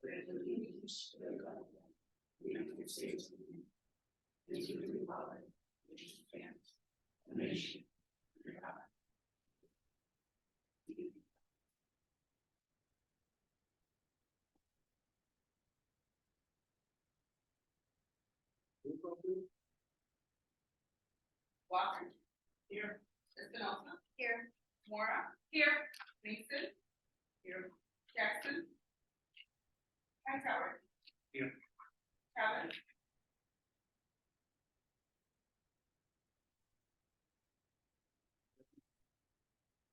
pledge allegiance to the flag of the United States of America, and to the republic which stands one nation under God. Walker. Here. Espinosa. Here. Mora. Here. Mason. Here. Jackson. Hightower. Here. Kevin.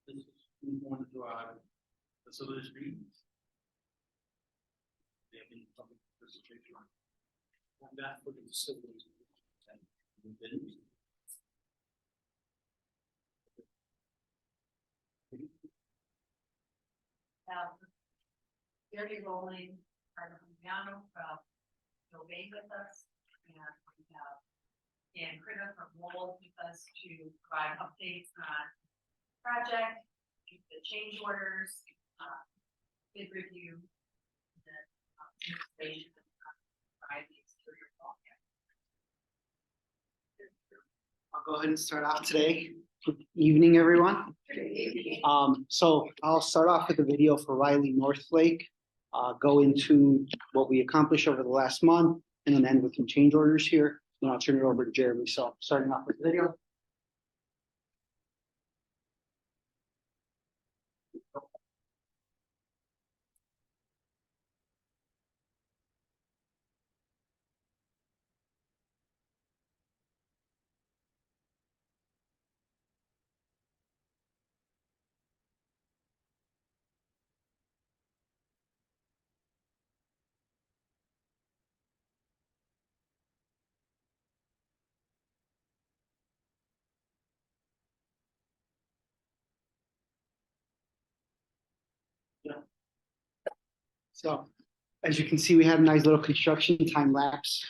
This is one to our facilities meetings. They have been something for the situation. I'm not for the facilities. Gary Rowling, Carmen Miano from Bay with us, and we have Dan Critter from Lowell with us to provide updates on project, the change orders, bid review, and then installation and provide the exterior wall. I'll go ahead and start off today. Good evening, everyone. So I'll start off with a video for Riley Northlake, go into what we accomplished over the last month, and then end with some change orders here. And I'll turn it over to Jeremy. So starting off with the video. So as you can see, we had a nice little construction time lapse.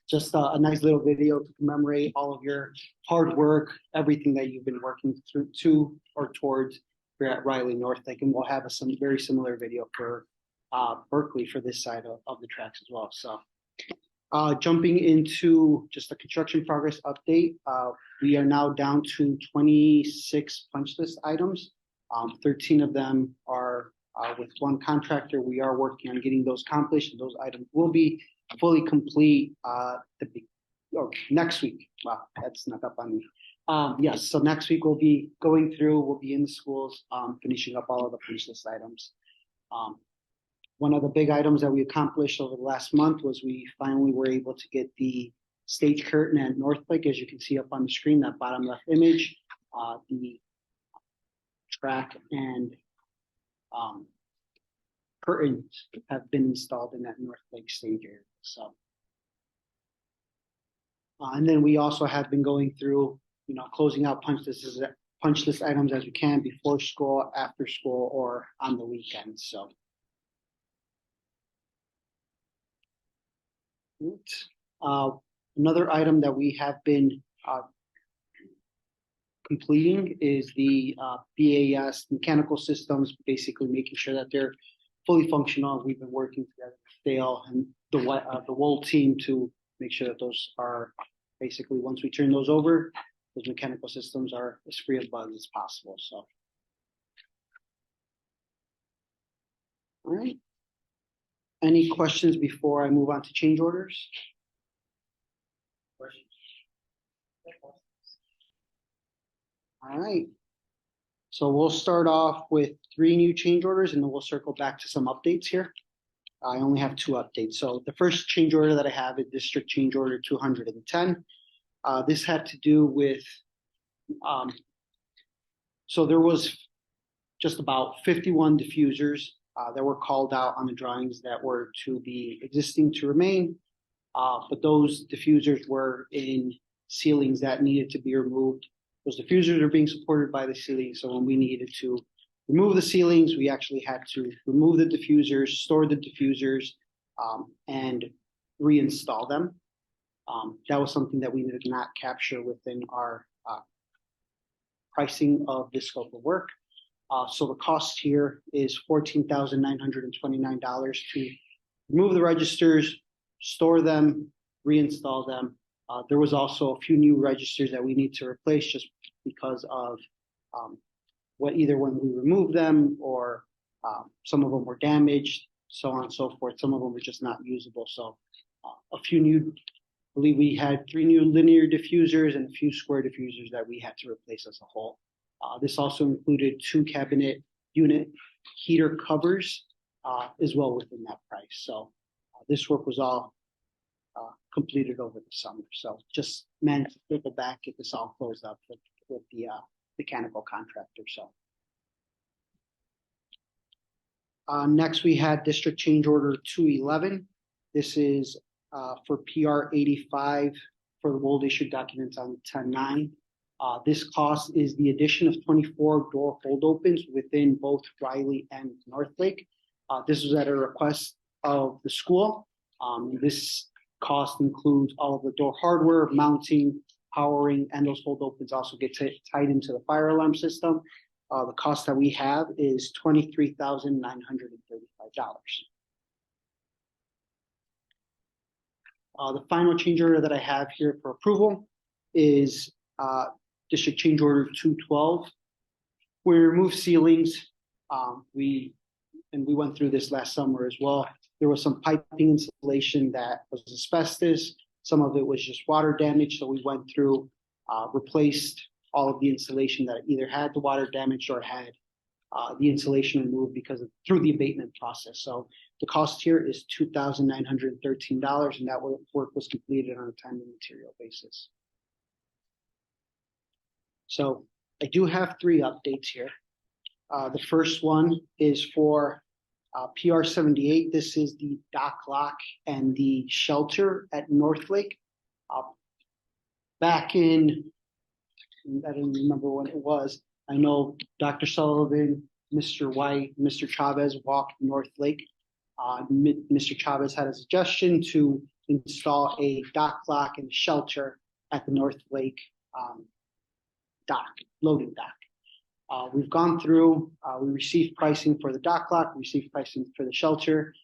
Just a nice little video to commemorate all of your hard work, everything that you've been working through to or towards here at Riley Northlake. And we'll have some very similar video for Berkeley for this side of the tracks as well. So jumping into just a construction progress update, we are now down to 26 punch list items. 13 of them are with one contractor. We are working on getting those accomplished, and those items will be fully complete next week. Wow, that snuck up on me. Yes, so next week we'll be going through, we'll be in the schools, finishing up all of the punch list items. One of the big items that we accomplished over the last month was we finally were able to get the stage curtain at Northlake, as you can see up on the screen, that bottom left image, the track and curtains have been installed in that Northlake stage area. So, and then we also have been going through, closing out punch list items as we can before school, after school, or on the weekends. So, another item that we have been completing is the BAS mechanical systems, basically making sure that they're fully functional. We've been working together with Dale and the whole team to make sure that those are basically, once we turn those over, those mechanical systems are as free of bugs as possible. So, all right. Any questions before I move on to change orders? Questions? All right. So we'll start off with 3 new change orders, and then we'll circle back to some updates here. I only have 2 updates. So the first change order that I have is District Change Order 210. This had to do with, so there was just about 51 diffusers that were called out on the drawings that were to be existing to remain, but those diffusers were in ceilings that needed to be removed. Those diffusers are being supported by the ceiling, so when we needed to remove the ceilings, we actually had to remove the diffusers, store the diffusers, and reinstall them. That was something that we did not capture within our pricing of this scope of work. So the cost here is $14,929 to remove the registers, store them, reinstall them. There was also a few new registers that we need to replace just because of either when we removed them or some of them were damaged, so on and so forth. Some of them were just not usable. So a few new, I believe we had 3 new linear diffusers and a few square diffusers that we had to replace as a whole. This also included 2 cabinet unit heater covers as well within that price. So this work was all completed over the summer. So just managed to circle back, get this all closed up with the mechanical contractor. So next we had district change order 211. This is for PR 85 for the Wold issued documents on 10/9. This cost is the addition of 24 door hold opens within both Riley and Northlake. This was at a request of the school. This cost includes all of the door hardware, mounting, powering, and those hold opens also get tied into the fire alarm system. The cost that we have is $23,935. The final change order that I have here for approval is district change order 212. We removed ceilings. We went through this last summer as well. There was some piping insulation that was asbestos. Some of it was just water damage. So we went through, replaced all of the insulation that either had the water damage or had the insulation removed through the abatement process. So the cost here is $2,913, and that work was completed on a time and material basis. So I do have 3 updates here. The first one is for PR 78. This is the dock lock and the shelter at Northlake. Back in, I don't remember when it was. I know Dr. Sullivan, Mr. White, Mr. Chavez walked Northlake. Mr. Chavez had a suggestion to install a dock lock and shelter at the Northlake loading dock. We've gone through, we received pricing for the dock lock, we received pricing for the shelter.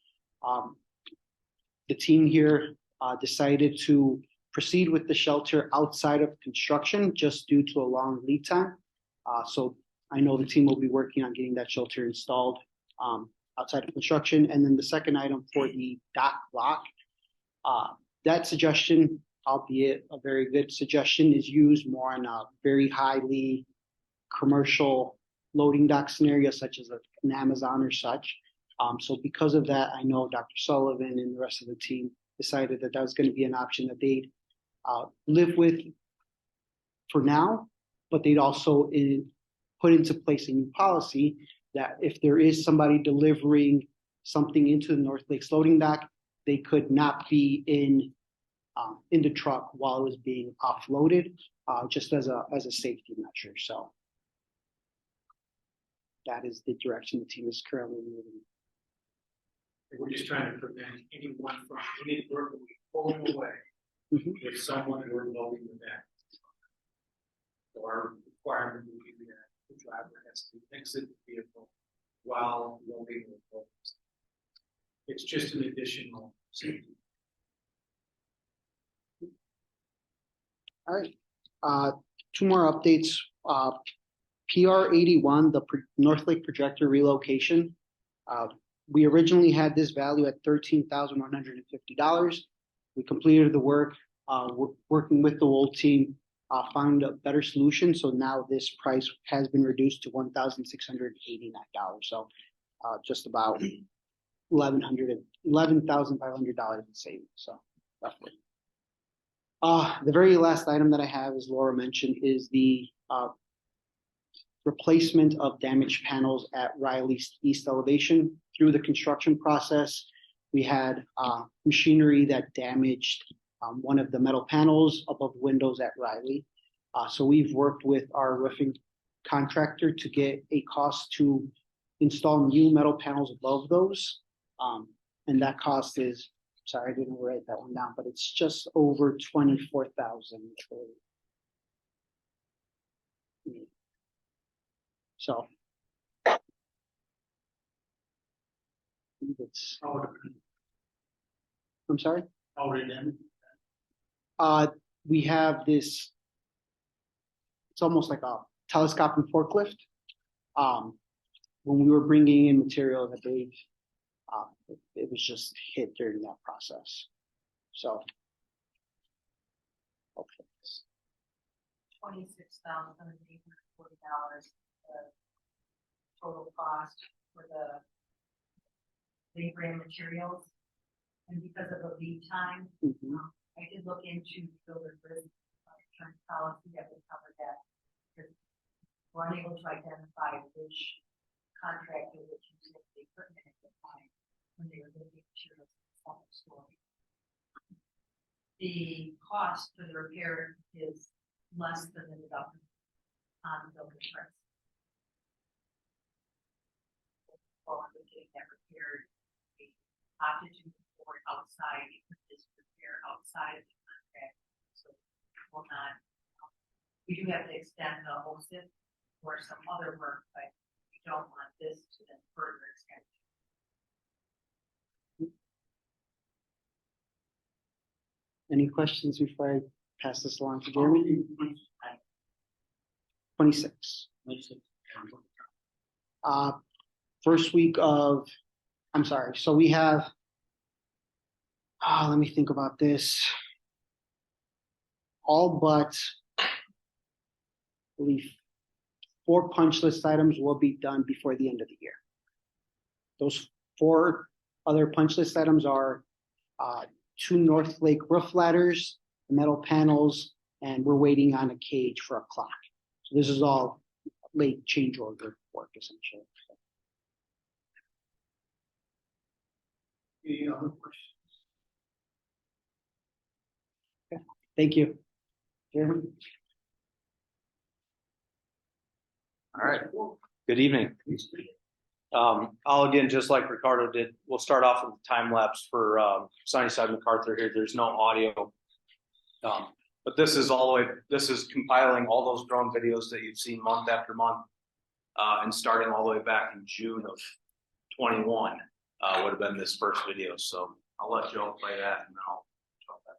The team here decided to proceed with the shelter outside of construction just due to a long lead time. So I know the team will be working on getting that shelter installed outside of construction. And then the second item for the dock lock, that suggestion, albeit a very good suggestion, is used more on a very highly commercial loading dock scenario, such as an Amazon or such. So because of that, I know Dr. Sullivan and the rest of the team decided that was going to be an option that they'd live with for now, but they'd also put into place a new policy that if there is somebody delivering something into the North Lakes loading dock, they could not be in the truck while it was being offloaded, just as a safety measure. So that is the direction the team is currently moving. We're just trying to prevent anyone from inadvertently pulling away if someone were loading the back. So our requirement would be that the driver has to exit the vehicle while loading the loads. It's just an additional safety. All right. 2 more updates. PR 81, the Northlake projector relocation. We originally had this value at $13,150. We completed the work, working with the Wold team, found a better solution. So now this price has been reduced to $1,689. So just about $11,500 in savings. So roughly. The very last item that I have, as Laura mentioned, is the replacement of damaged panels at Riley's east elevation. Through the construction process, we had machinery that damaged one of the metal panels above windows at Riley. So we've worked with our roofing contractor to get a cost to install new metal panels above those. And that cost is, sorry, I didn't write that one down, but it's just over $24,000. So it's I'm sorry? Already done. We have this, it's almost like a telescopic forklift. When we were bringing in material, I believe, it was just hit during that process. So. Okay. $26,840, total cost for the labor and materials. And because of the lead time, Mhm. I did look into builder risk insurance policy that would cover that. Because we're unable to identify which contractor would use the equipment at the time when they were moving materials to the second story. The cost for the repair is less than the deductible on the building price. Or getting that repaired, we opted to move forward outside, this repair outside of the contract, so will not. We do have to extend the OSIP for some other work, but we don't want this to then further extend. Any questions before I pass this along to Jeremy? 26. First week of, I'm sorry, so we have, let me think about this. All but, I believe, 4 punch list items will be done before the end of the year. Those 4 other punch list items are 2 North Lake roof ladders, metal panels, and we're waiting on a cage for a clock. So this is all late change order work, essentially. Any other questions? Okay. Thank you. Jeremy? All right, good evening. I'll again, just like Ricardo did, we'll start off with the time lapse for Sunnyside MacArthur here. There's no audio. But this is this is compiling all those drone videos that you've seen month after month, and starting all the way back in June of 21 would have been this first video. So I'll let Joe play that and then I'll jump back.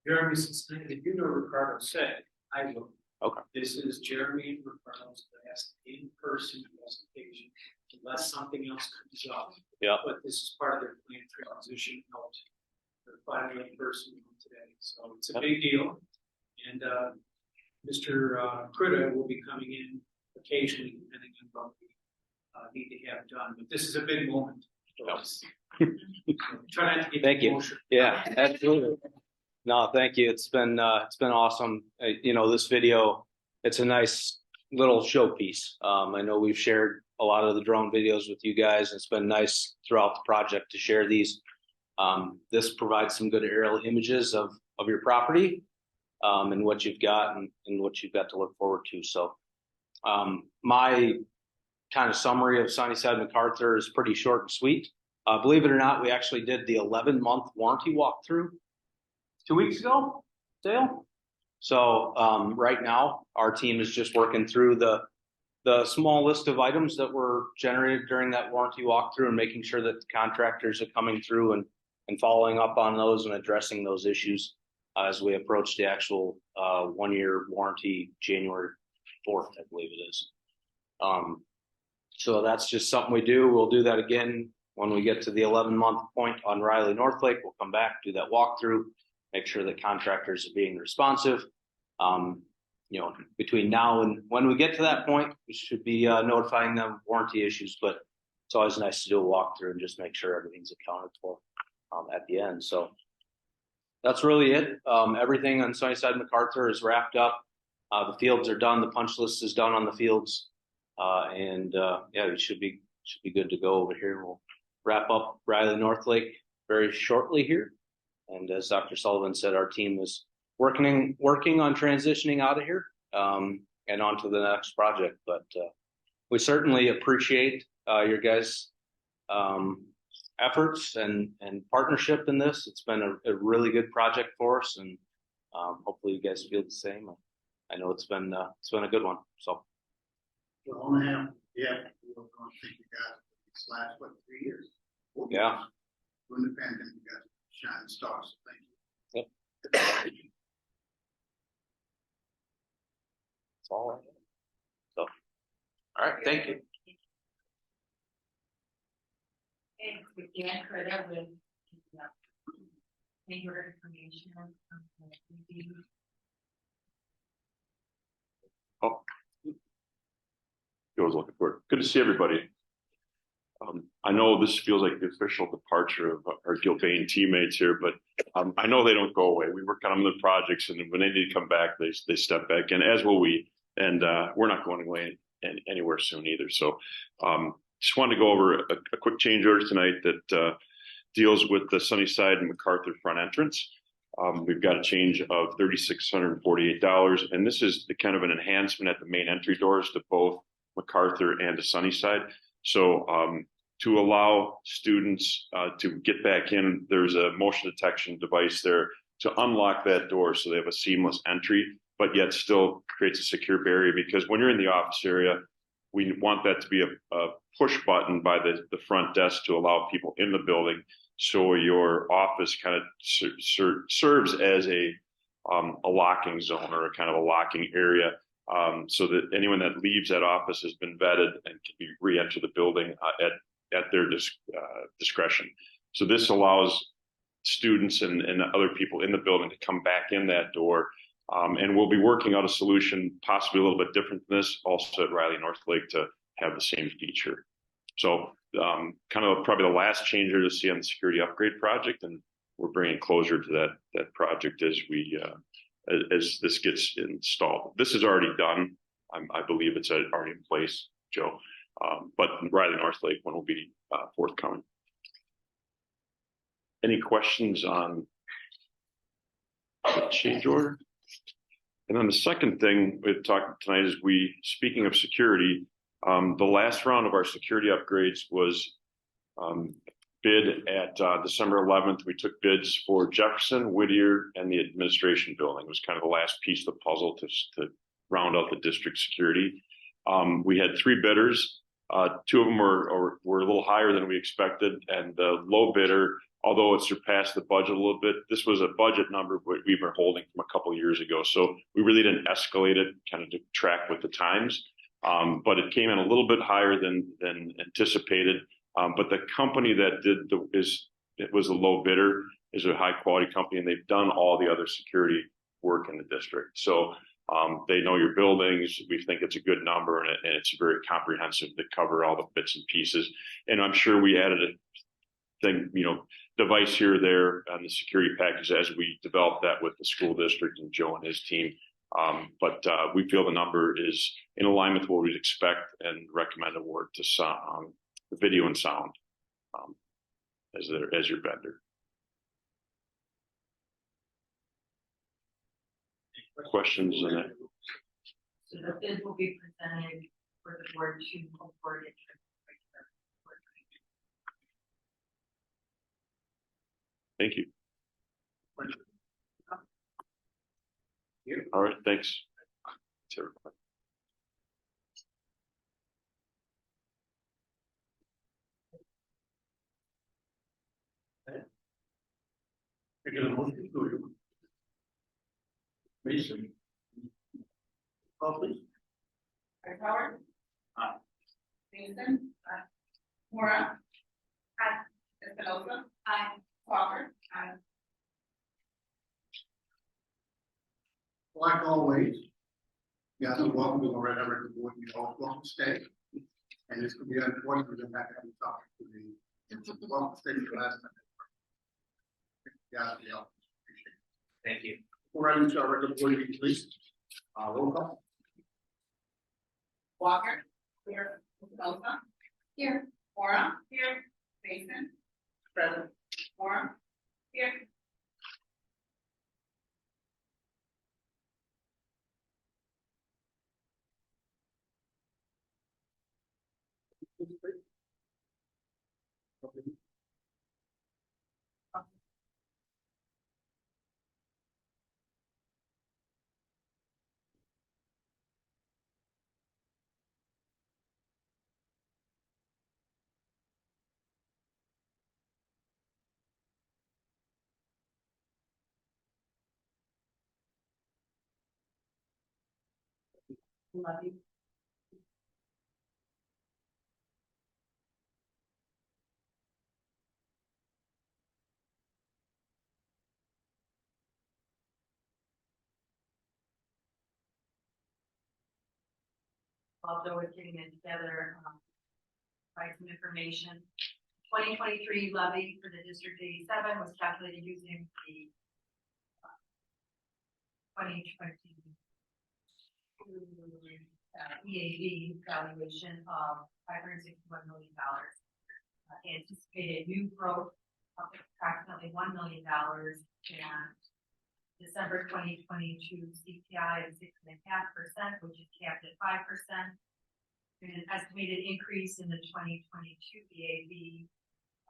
Jeremy, since if you know Ricardo said, I will. Okay. This is Jeremy and Ricardo's last in-person investigation, unless something else comes up. Yeah. But this is part of their plan transition out. They're finally in person today, so it's a big deal. And Mr. Critta will be coming in occasionally, depending on what we need to have done. But this is a big moment for us. Try not to get Thank you. emotional. Yeah, absolutely. No, thank you. It's been awesome. You know, this video, it's a nice little showpiece. I know we've shared a lot of the drone videos with you guys. It's been nice throughout the project to share these. This provides some good aerial images of your property, and what you've got and what you've got to look forward to. So, my kind of summary of Sunnyside MacArthur is pretty short and sweet. Believe it or not, we actually did the 11-month warranty walkthrough 2 weeks ago, Dale. So right now, our team is just working through the small list of items that were generated during that warranty walkthrough and making sure that the contractors are coming through and following up on those and addressing those issues as we approach the actual 1-year warranty, January 4th, I believe it is. So that's just something we do. We'll do that again when we get to the 11-month point on Riley North Lake. We'll come back, do that walkthrough, make sure that contractors are being responsive. You know, between now and when we get to that point, we should be notifying them of warranty issues, but it's always nice to do a walkthrough and just make sure everything's accounted for at the end. So that's really it. Everything on Sunnyside MacArthur is wrapped up. The fields are done, the punch list is done on the fields. Yeah, we should be good to go over here. We'll wrap up Riley North Lake very shortly here. And as Dr. Sullivan said, our team is working on transitioning out of here and on to the next project. But we certainly appreciate your guys' efforts and partnership in this. It's been a really good project for us, and hopefully you guys feel the same. I know it's been a good one. So. Well, on half, yeah, we're going to thank you guys for these last, 3 years? Yeah. During the pandemic, you guys shining stars. Thank you. Yep. That's all I have. So, all right, thank you. And with Dan Critta with your information. Oh, I was looking for it. Good to see everybody. I know this feels like the official departure of our Gilbane teammates here, but I know they don't go away. We work on them the projects, and when they need to come back, they step back in, as will we. And we're not going away anywhere soon either. So just wanted to go over a quick change order tonight that deals with the Sunnyside and MacArthur front entrance. We've got a change of $3,648, and this is the kind of an enhancement at the main entry doors to both MacArthur and to Sunnyside. So to allow students to get back in, there's a motion detection device there to unlock that door so they have a seamless entry, but yet still creates a secure barrier, because when you're in the office area, we want that to be a push button by the front desk to allow people in the building. So your office kind of serves as a locking zone or a kind of a locking area, so that anyone that leaves that office has been vetted and can be re-enter the building at their discretion. So this allows students and other people in the building to come back in that door. And we'll be working out a solution, possibly a little bit different than this, also at Riley North Lake, to have the same feature. So kind of probably the last change to see on the security upgrade project, and we're bringing closure to that project as we as this gets installed. This is already done. I believe it's already in place, Joe. But Riley North Lake one will be forthcoming. Any questions on the change order? And then the second thing we've talked tonight is speaking of security, the last round of our security upgrades was bid at December 11th. We took bids for Jefferson, Whittier, and the administration building. It was kind of the last piece of the puzzle to round out the district security. We had 3 bidders. 2 of them were a little higher than we expected, and the low bidder, although it surpassed the budget a little bit, this was a budget number we were holding from a couple of years ago. So we really didn't escalate it kind of to track with the times. But it came in a little bit higher than anticipated. But the company that was the low bidder is a high quality company, and they've done all the other security work in the district. So they know your buildings. We think it's a good number, and it's very comprehensive to cover all the bits and pieces. And I'm sure we added a thing, device here or there on the security package as we develop that with the school district and Joe and his team. But we feel the number is in alignment with what we'd expect, and recommend award to the video and sound as your vendor. Questions on that? So the bid will be presented for the board to award it. Thank you. All right, thanks. To everybody. I get a motion to you. Mason. Call please. Howard. Aye. Mason. Aye. Mora. Aye. Espinosa. Aye. Walker. Aye. Like always, you guys are welcome to go right over to the board. You're all welcome to stay. And this could be unfortunate, we're back to talk to the welcome to stay for the last time. Yeah, appreciate it. Thank you. Before I move to our regular board meeting, please. Roll call. Walker. Here. Mendoza. Here. Mora. Here. Mason. Present. Mora. Here. Love you. Also, we're getting it together, provide some information. 2023 levy for the District 87 was calculated using the 2020 EAV valuation of $561 million. Anticipated new growth of approximately $1 million, and December 2022 CPI of 6.5%, which is capped at 5%. And an estimated increase in the 2022 EAV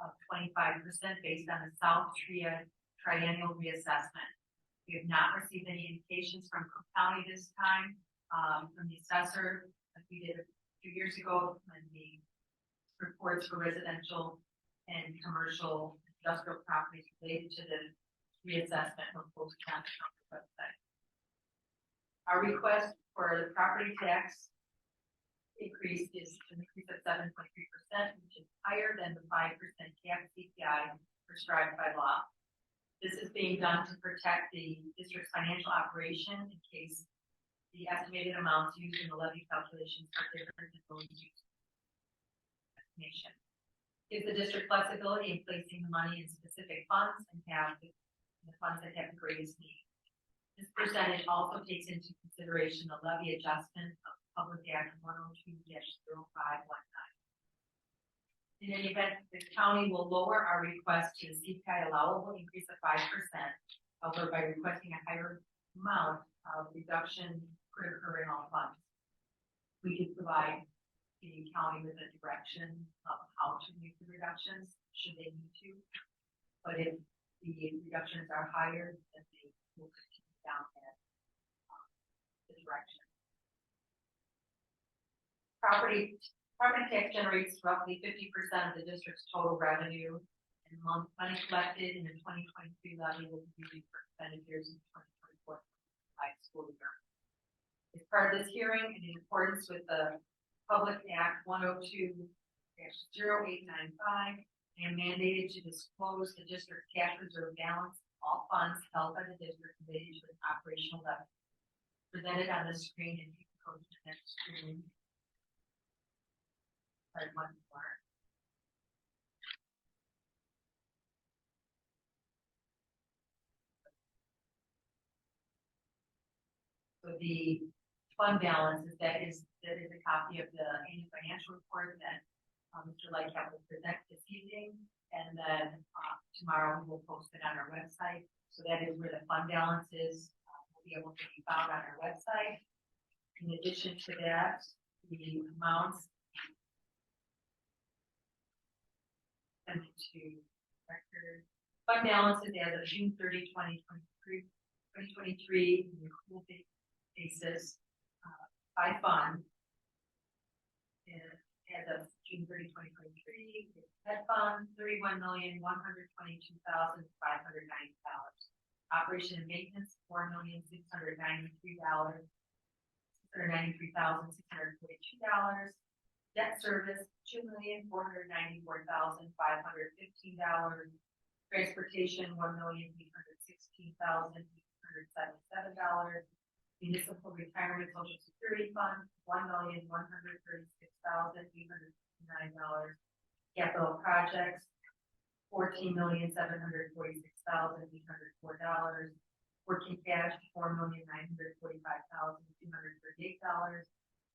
of 25% based on the South triennial reassessment. We have not received any indications from Cook County this time, from the assessor, like we did a few years ago when the reports for residential and commercial industrial properties related to the reassessment were posted on the website. Our request for the property tax increase is an increase of 7.3%, which is higher than the 5% cap CPI prescribed by law. This is being done to protect the district's financial operation in case the estimated amounts used in the levy calculations are different than those used in estimation. Gives the district flexibility in placing the money in specific funds and have the funds that have the greatest need. This percentage also takes into consideration the levy adjustment of Public Act 102-0519. In any event, the county will lower our request to the CPI allowable increase of 5%. However, by requesting a higher amount of reduction could occur in all funds. We could provide the county with a direction of how to make the reductions should they need to. But if the reductions are higher, then they will continue down that the direction. Property tax generates roughly 50% of the district's total revenue, and money collected in the 2023 levy will be used for expenditures in 2024 school year. As part of this hearing, and in accordance with the Public Act 102-0895, I am mandated to disclose the district's cash reserve balance, all funds held by the district related to its operational levy. Presented on the screen, and you can go to the next screen. One more. So the fund balance that is a copy of the annual financial report that Mr. Lightcap will present this evening, and then tomorrow we will post it on our website. So that is where the fund balance is. Will be able to be found on our website. In addition to that, the amounts to record fund balances as of June 30, 2023 in the accrual basis by fund. And as of June 30, 2023, Fed fund $31,122,590. Operation and maintenance $4,693,642. Debt service $2,494,515. Transportation $1,816,877. Municipal retirement social security fund $1,136,859. Capital projects $14,746,804. Working cash, $4,945,238.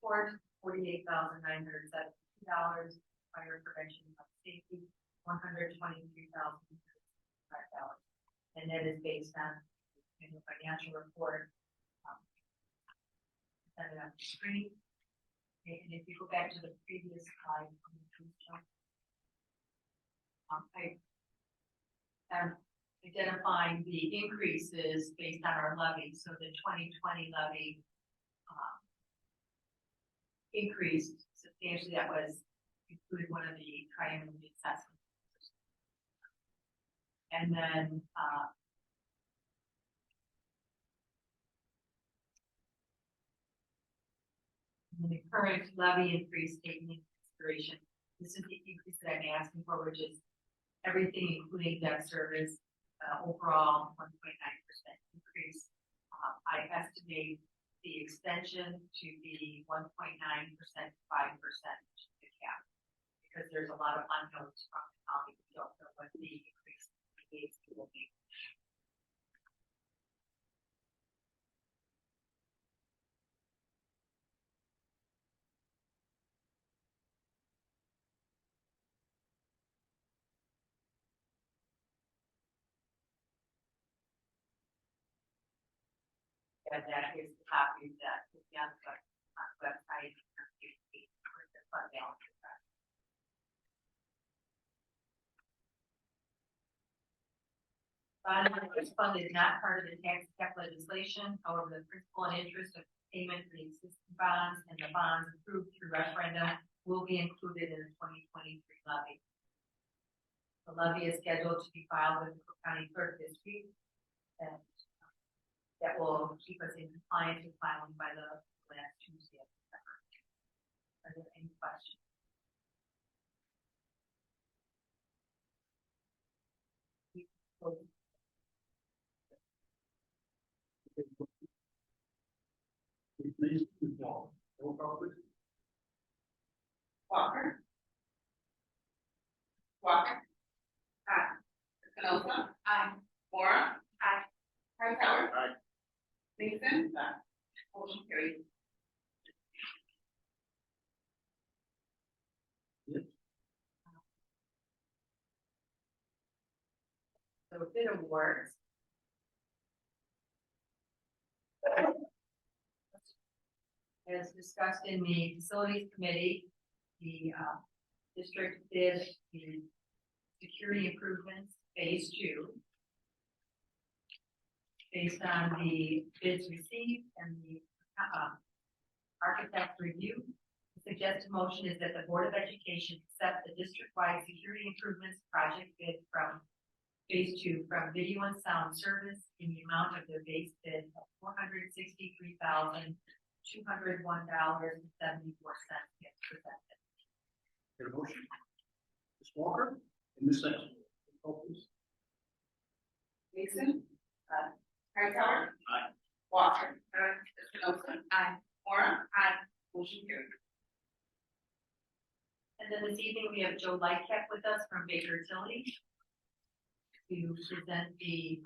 Court, $48,972. Fire prevention and safety, $123,005. And that is based on in the financial report. Send it on the screen. And if you go back to the previous slide, I am identifying the increases based on our levy. So the 2020 levy increased substantially. That was included one of the triennial assessments. And then the current levy increase taking into consideration, this is the increase that I'm asking for, which is everything including debt service, overall 1.9% increase. I estimate the extension to be 1.9%, 5% the cap, because there's a lot of unknowns from the county. We don't know what the increase will be. And that is the copy that is on the website. The fund balance. This fund is not part of the tax cap legislation. However, the principal and interest of payment for the existing bonds and the bonds approved through referendum will be included in the 2023 levy. The levy is scheduled to be filed with the Cook County Clerk this week, and that will keep us in compliance with filing by the last Tuesday of December. Are there any questions? Walker. Walker. Aye. Espinosa. Aye. Mora. Aye. Hightower. Aye. Mason. Aye. Motion carried. So bid awards. As discussed in the facilities committee, the district did the security improvements phase 2. Based on the bids received and the architect review, the suggested motion is that the Board of Education accept the district-wide security improvements project bid from phase 2 from video and sound service in the amount of their base bid of $463,201.74 presented. Get a motion. Ms. Walker and Ms. Sexton. Roll, please. Mason. Aye. Hightower. Aye. Walker. Aye. Espinosa. Aye. Mora. Aye. Motion carried. And then this evening, we have Joe Lightcap with us from Baker Tilly to present the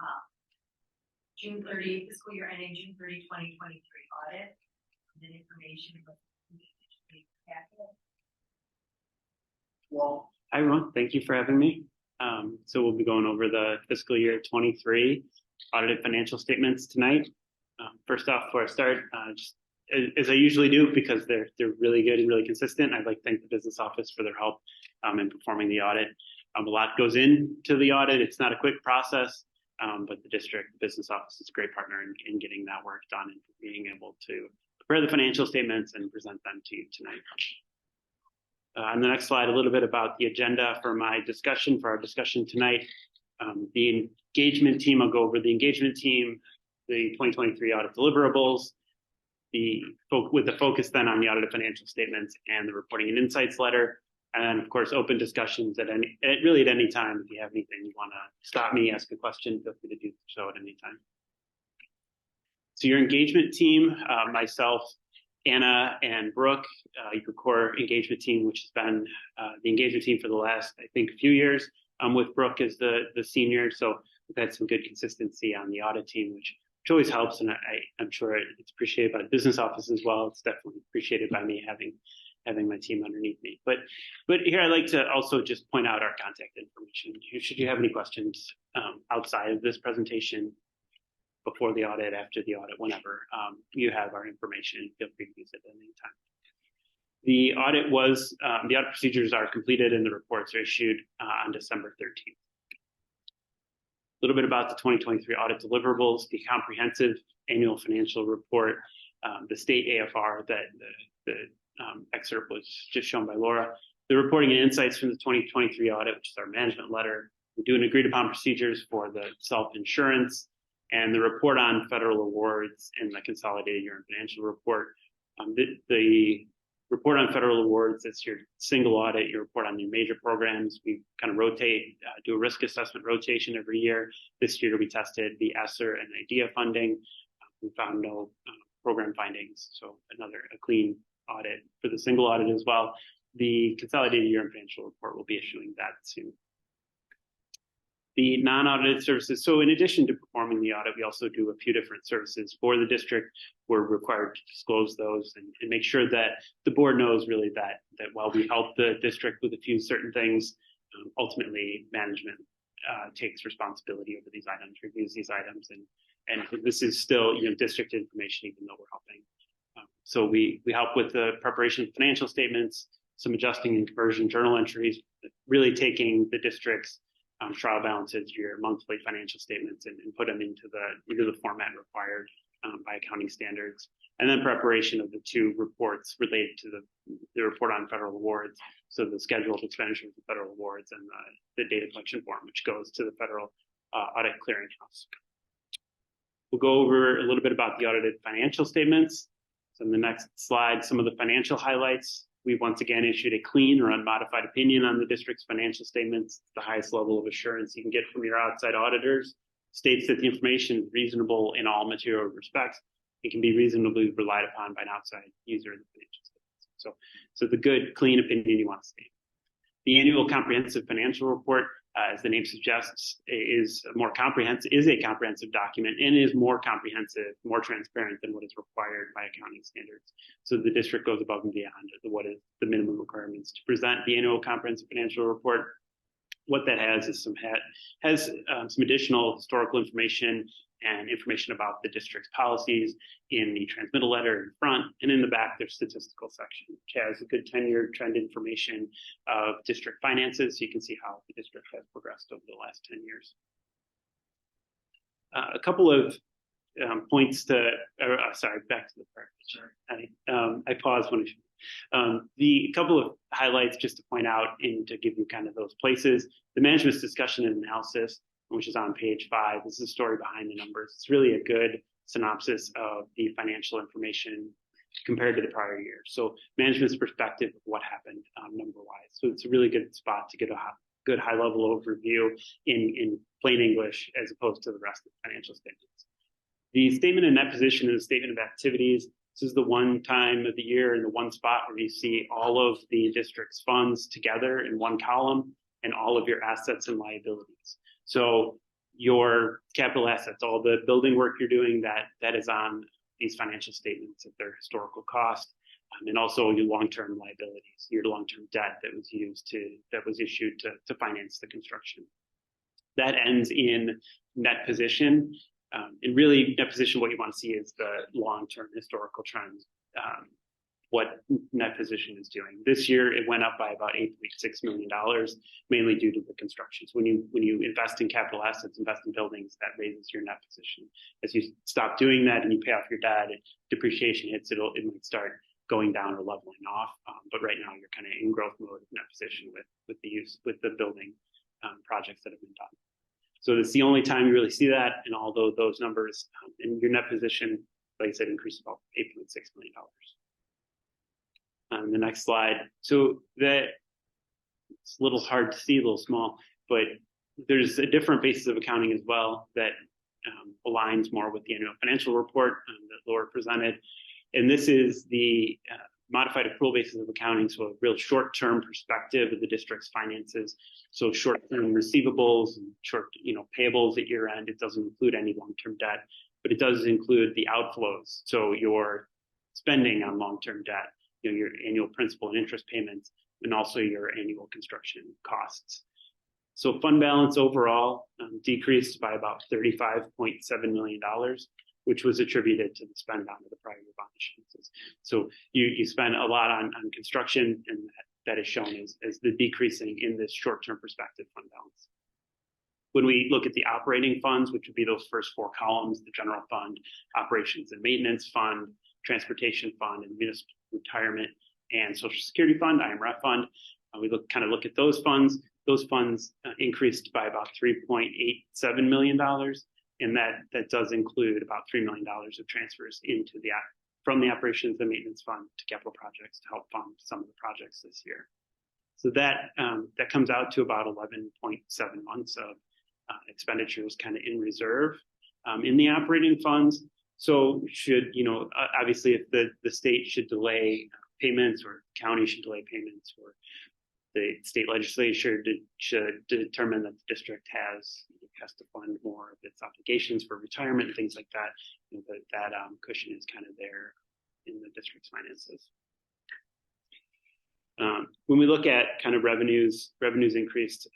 June 30 fiscal year ending June 30, 2023 audit and then information about the packet. Well, Hi, everyone. Thank you for having me. So we'll be going over the fiscal year 23 audited financial statements tonight. First off, before I start, just as I usually do, because they're really good and really consistent, I'd like to thank the business office for their help in performing the audit. A lot goes into the audit. It's not a quick process, but the district business office is a great partner in getting that work done and being able to prepare the financial statements and present them to you tonight. On the next slide, a little bit about the agenda for our discussion tonight. The engagement team, I'll go over the engagement team, the 2023 audit deliverables, with the focus then on the audited financial statements and the reporting and insights letter. And of course, open discussions at any time. If you have anything you want to stop me, ask a question, feel free to do so at any time. So your engagement team, myself, Anna, and Brooke, your core engagement team, which has been the engagement team for the last, I think, few years, with Brooke as the senior. So we've had some good consistency on the audit team, which which always helps. And I'm sure it's appreciated by the business office as well. It's definitely appreciated by me having my team underneath me. But here I'd like to also just point out our contact information. Should you have any questions outside of this presentation, before the audit, after the audit, whenever, you have our information, feel free to use it at any time. The audit procedures are completed and the reports are issued on December 13th. A little bit about the 2023 audit deliverables, the comprehensive annual financial report, the state AFR that the excerpt was just shown by Laura, the reporting and insights from the 2023 audit, which is our management letter. We do an agreed upon procedures for the self-insurance and the report on federal awards and the consolidated year-end financial report. The report on federal awards, it's your single audit, your report on your major programs. We kind of rotate, do a risk assessment rotation every year. This year we tested the ESSER and IDEA funding. We found no program findings, so a clean audit for the single audit as well. The consolidated year-end financial report will be issuing that soon. The non-audited services. So in addition to performing the audit, we also do a few different services for the district. We're required to disclose those and make sure that the board knows really that while we help the district with a few certain things, ultimately management takes responsibility over these items, reviews these items, and this is still district information, even though we're helping. So we help with the preparation of financial statements, some adjusting and conversion journal entries, really taking the district's trial balances, your monthly financial statements, and put them into the format required by accounting standards. And then preparation of the two reports related to the report on federal awards. So the schedule of expenditures of federal awards and the data collection form, which goes to the federal audit clearinghouse. We'll go over a little bit about the audited financial statements. So in the next slide, some of the financial highlights. We've once again issued a clean or unmodified opinion on the district's financial statements. The highest level of assurance you can get from your outside auditors. States that the information is reasonable in all material respects. It can be reasonably relied upon by an outside user of the financial statements. So the good, clean opinion you want to see. The annual comprehensive financial report, as the name suggests, is a comprehensive document and is more comprehensive, more transparent than what is required by accounting standards. So the district goes above and beyond what is the minimum requirements to present the annual comprehensive financial report. What that has is some additional historical information and information about the district's policies in the transmittal letter in front, and in the back there's statistical section, which has a good 10-year trend information of district finances, so you can see how the district has progressed over the last 10 years. A couple of points to, back to the part. Sorry, I paused when I should. The couple of highlights just to point out and to give you kind of those places. The management's discussion and analysis, which is on page 5. This is the story behind the numbers. It's really a good synopsis of the financial information compared to the prior year. So management's perspective of what happened number-wise. So it's a really good spot to get a good high-level overview in plain English as opposed to the rest of the financial statements. The statement of net position and the statement of activities. This is the one time of the year and the one spot where you see all of the district's funds together in one column and all of your assets and liabilities. So your capital assets, all the building work you're doing, that is on these financial statements at their historical cost, and also your long-term liabilities, your long-term debt that was issued to finance the construction. That ends in net position. And really, net position, what you want to see is the long-term historical trends, what net position is doing. This year, it went up by about $8.6 million, mainly due to the construction. So when you invest in capital assets, invest in buildings, that raises your net position. As you stop doing that and you pay off your debt, and depreciation hits, it might start going down or leveling off. But right now, you're kind of in growth mode of net position with the building projects that have been done. So it's the only time you really see that, and although those numbers in your net position, like I said, increased about $8.6 million. The next slide. So that it's a little hard to see, a little small, but there's a different basis of accounting as well that aligns more with the annual financial report that Laura presented. And this is the modified accrual basis of accounting, so a real short-term perspective of the district's finances. So short-term receivables and short, payables at year end. It doesn't include any long-term debt. but it does include the outflows. So your spending on long-term debt, your annual principal and interest payments, and also your annual construction costs. So fund balance overall decreased by about $35.7 million, which was attributed to the spend down of the prior year bond issuances. So you spend a lot on construction, and that is shown as the decreasing in this short-term perspective fund balance. When we look at the operating funds, which would be those first four columns, the general fund, operations and maintenance fund, transportation fund, and municipal retirement and social security fund, IMRF fund, we look at those funds. Those funds increased by about $3.87 million, and that does include about $3 million of transfers from the operations and maintenance fund to capital projects to help fund some of the projects this year. So that comes out to about 11.7 months of expenditures kind of in reserve in the operating funds. So obviously if the state should delay payments, or county should delay payments, or the state legislature should determine that the district has to fund more of its obligations for retirement and things like that, that cushion is kind of there in the district's finances. When we look at kind of revenues increased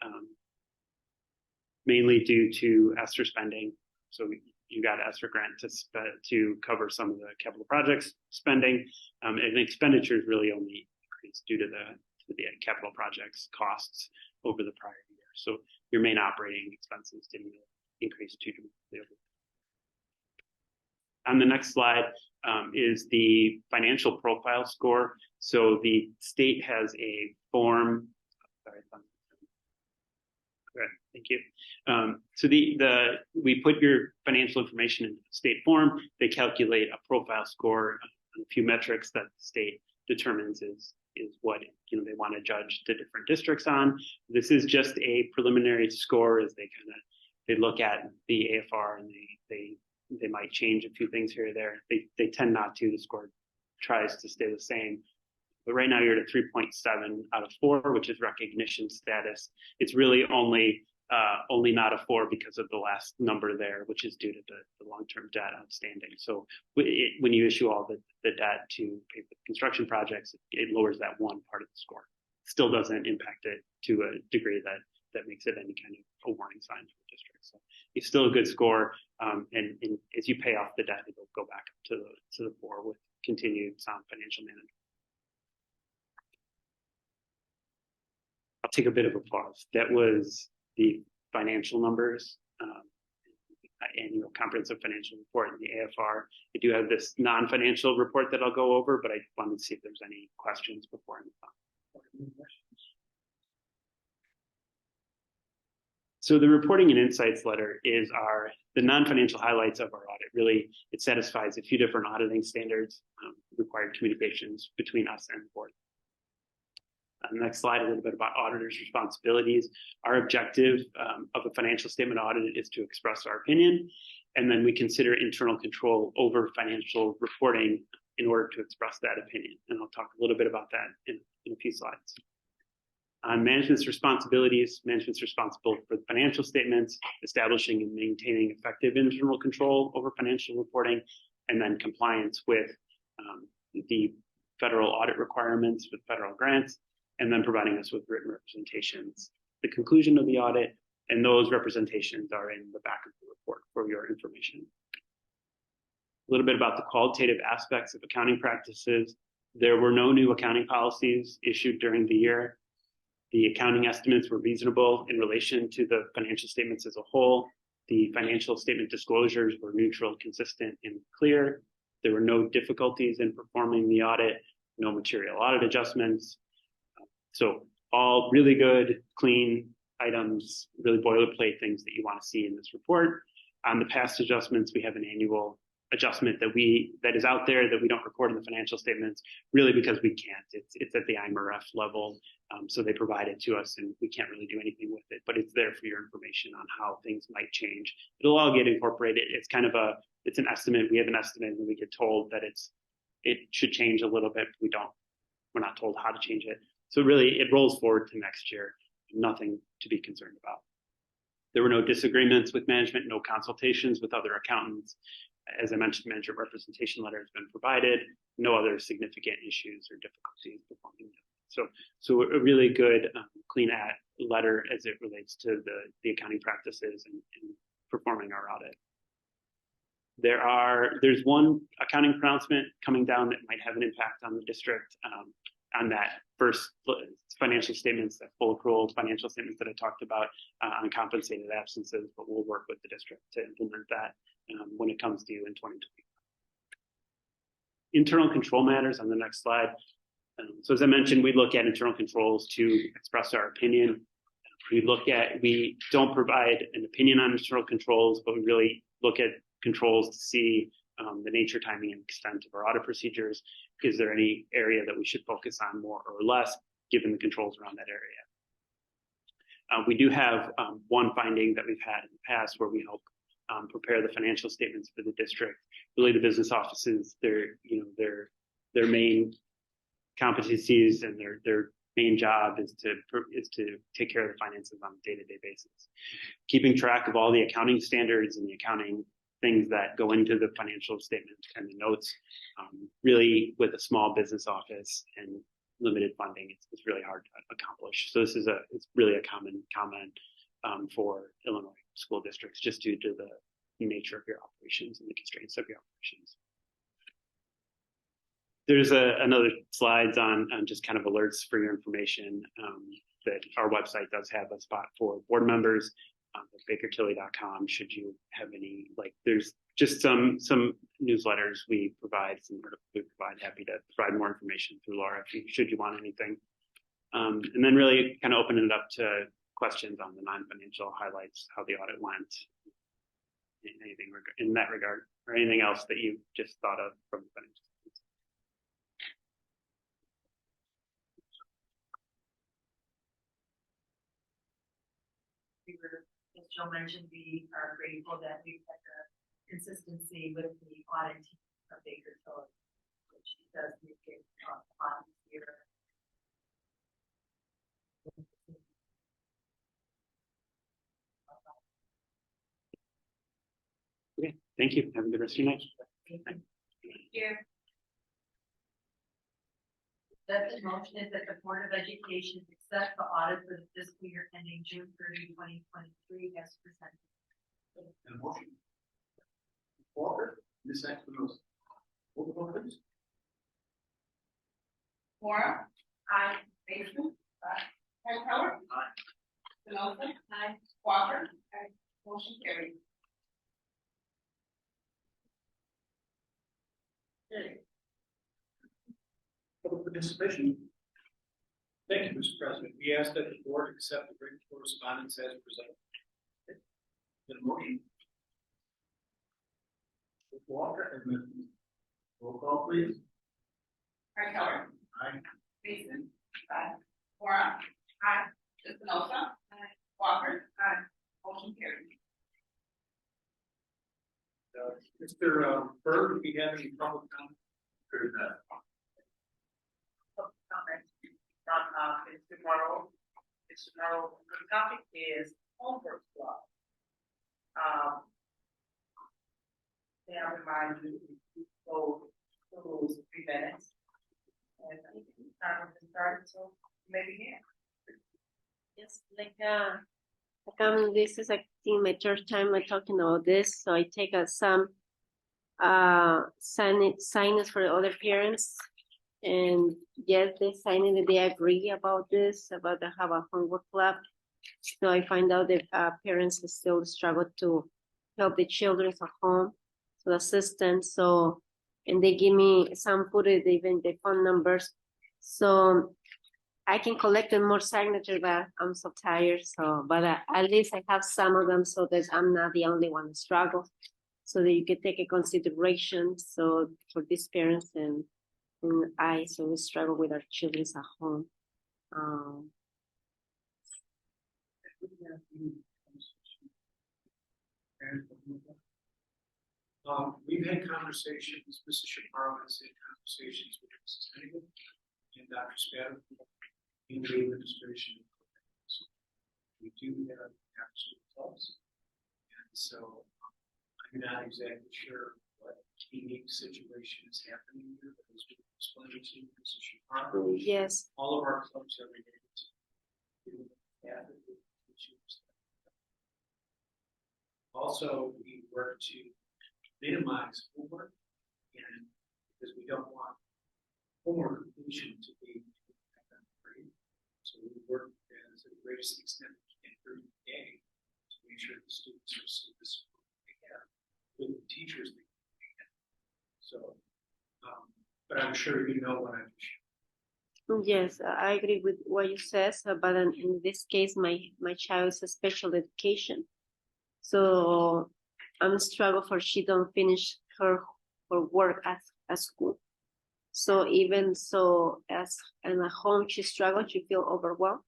mainly due to ESSER spending. So you got ESSER grant to cover some of the capital projects spending, and expenditures really only increased due to the capital projects costs over the prior year. So your main operating expenses didn't increase too dramatically. On the next slide is the financial profile score. So the state has a form. Thank you. So we put your financial information in the state form. They calculate a profile score on a few metrics that the state determines is what they want to judge the different districts on. This is just a preliminary score as they look at the AFR, and they might change a few things here or there. They tend not to. The score tries to stay the same. But right now you're at a 3.7 out of 4, which is recognition status. It's really only not a 4 because of the last number there, which is due to the long-term debt outstanding. So when you issue all the debt to pay for construction projects, it lowers that one part of the score. Still doesn't impact it to a degree that makes it any kind of a warning sign for the district. So it's still a good score, and as you pay off the debt, it'll go back up to the 4 with continued sound financial management. I'll take a bit of a pause. That was the financial numbers, annual comprehensive financial report in the AFR. I do have this non-financial report that I'll go over, but I wanted to see if there's any questions before I move on. So the reporting and insights letter is the non-financial highlights of our audit. Really, it satisfies a few different auditing standards, required communications between us and the board. On the next slide, a little bit about auditors' responsibilities. Our objective of a financial statement audit is to express our opinion, and then we consider internal control over financial reporting in order to express that opinion. And I'll talk a little bit about that in a few slides. On management's responsibilities, management's responsible for the financial statements, establishing and maintaining effective internal control over financial reporting, and then compliance with the federal audit requirements with federal grants, and then providing us with written representations. The conclusion of the audit, and those representations are in the back of the report for your information. A little bit about the qualitative aspects of accounting practices. There were no new accounting policies issued during the year. The accounting estimates were reasonable in relation to the financial statements as a whole. The financial statement disclosures were neutral, consistent, and clear. There were no difficulties in performing the audit, no material audit adjustments. So all really good, clean items, really boilerplate things that you want to see in this report. On the past adjustments, we have an annual adjustment that is out there that we don't record in the financial statements, really because we can't. It's at the IMRF level, so they provide it to us, and we can't really do anything with it. But it's there for your information on how things might change. It'll all get incorporated. It's kind of it's an estimate. We have an estimate, and we get told that it should change a little bit. We're not told how to change it. So really, it rolls forward to next year. Nothing to be concerned about. There were no disagreements with management, no consultations with other accountants, as I mentioned, management representation letter has been provided. No other significant issues or difficulties performing it. So a really good clean letter as it relates to the accounting practices and performing our audit. There's one accounting pronouncement coming down that might have an impact on the district on that first financial statements, that full accrual financial statements that I talked about on compensated absences, but we'll work with the district to implement that when it comes due in 2020. Internal control matters on the next slide. So as I mentioned, we look at internal controls to express our opinion. We don't provide an opinion on internal controls, but we really look at controls to see the nature, timing, and extent of our audit procedures. Is there any area that we should focus on more or less, given the controls around that area? We do have one finding that we've had in the past where we help prepare the financial statements for the district. Really, the business offices, their main competencies and their main job is to take care of the finances on a day-to-day basis. Keeping track of all the accounting standards and the accounting things that go into the financial statement and the notes, really with a small business office and limited funding, it's really hard to accomplish. So it's really a common comment for Illinois school districts, just due to the nature of your operations and the constraints of your operations. There's another slides on just kind of alerts for your information that our website does have a spot for board members. bakertilly.com should you have any, there's just some newsletters we provide, happy to provide more information through Laura should you want anything. And then really kind of opening it up to questions on the non-financial highlights, how the audit went, anything in that regard, or anything else that you just thought of from the financial. As Joe mentioned, we are grateful that we've had the consistency with the audit team of Baker Tilly, which does make it a lot easier. Okay, thank you. Have a good rest of your night. Thank you. The motion is that the Board of Education accept the audit for the fiscal year ending June 30, 2023 as presented. And motion. Walker, Ms. Espinosa. Roll call, please. Moore. Aye. Bateman. Aye. Hightower. Aye. Espinosa. Aye. Walker. Aye. Motion carried. Okay. Public participation. Thank you, Mr. President. We ask that the board accept the written correspondence as presented. The motion. Walker and Ms. Roll call, please. Hightower. Aye. Bateman. Aye. Moore. Aye. Espinosa. Aye. Walker. Aye. Motion carried. Mr. Berg, if you have any public comment? Heard that. Comment from Mr. Morrow. Mr. Morrow, the topic is homework club. May I remind you to go through 3 minutes. And time to start, so maybe here. Yes, this is I think my third time I'm talking about this, so I take some signage for other parents, and yes, they sign it, they agree about this, about the have a homework club. So I find out that parents still struggle to help the children at home, so assistant. So, and they give me some footage, even the phone numbers, so I can collect more signatures, but I'm so tired. So, but at least I have some of them, so that I'm not the only one who struggles. So that you can take a consideration. So for these parents and I, so we struggle with our children at home. We've had conversations, Mrs. Shapiro has had conversations with Mrs. Hennigan and Dr. Spatter in the administration. We do have actual results. And so I'm not exactly sure what unique situation is happening here, but as we explained to you, Mrs. Shapiro, Yes, all of our clubs are related to advocate issues. Also, we work to minimize homework, and because we don't want homework completion to be free, so we work as the greatest extent we can during the day to make sure the students receive the support they have with the teachers they have. So, but I'm sure you know what I'm. yes, I agree with what you said, but in this case, my child is a special education. So I'm struggle for she don't finish her work at school. So even so, as in a home, she struggles, she feel overwhelmed.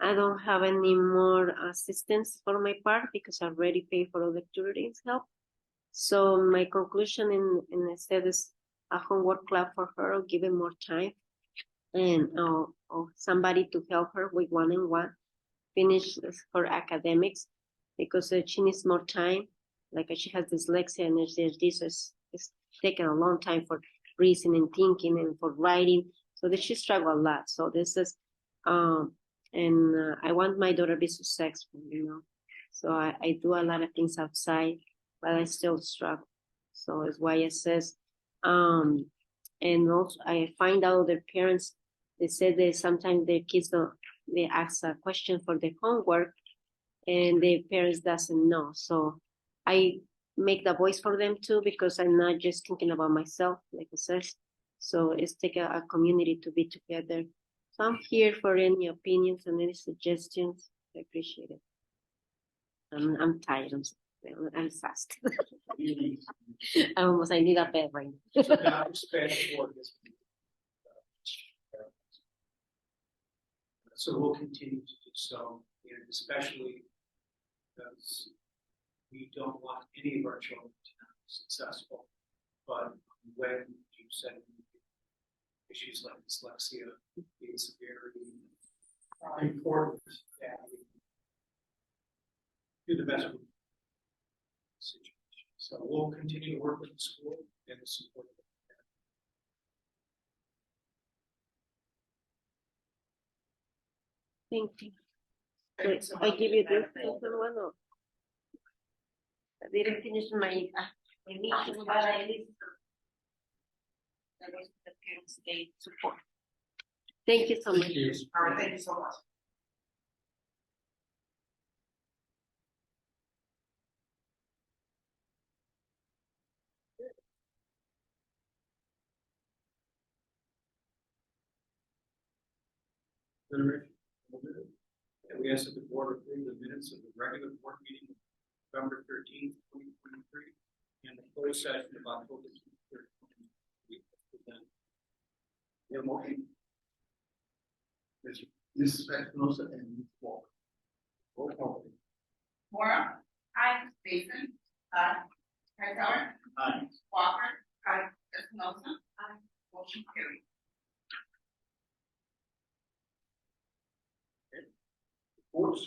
I don't have any more assistance for my part because I already paid for all the tutoring's help. So my conclusion in instead is a homework club for her, or give her more time, and or somebody to help her with one-on-one, finish her academics, because she needs more time. Like she has dyslexia and this is taking a long time for reasoning, thinking, and for writing. So that she struggle a lot. So this is, and I want my daughter to be successful, you know. So I do a lot of things outside, but I still struggle. So it's why it says, and also I find out their parents, they say that sometimes their kids don't, they ask a question for the homework and the parents doesn't know. So I make the voice for them too, because I'm not just thinking about myself, like it says. So it's take a community to be together. So I'm here for any opinions and any suggestions. I appreciate it. I'm tired. I'm fast. I need a bed right now. So now expand for this. So we'll continue to do so, and especially because we don't want any of our children to not be successful. But when you said issues like dyslexia, it's very important that we do the best we can. Situation. So we'll continue to work with the school and the support. Thank you. Wait, I give you this one or I didn't finish my meeting, but at least the rest of the parents they support. Thank you so much. All right, thank you so much. And we ask that the board approve the minutes of the regular board meeting of November 13th, 2023, and the closed session of October 23rd, 2023. Your motion. Mrs. Espinosa and Ms. Walker. Roll call. Mora. Aye. Mason. Aye. Hightower. Aye. Walker. Aye. Espinosa. Aye. Motion carried. Reports,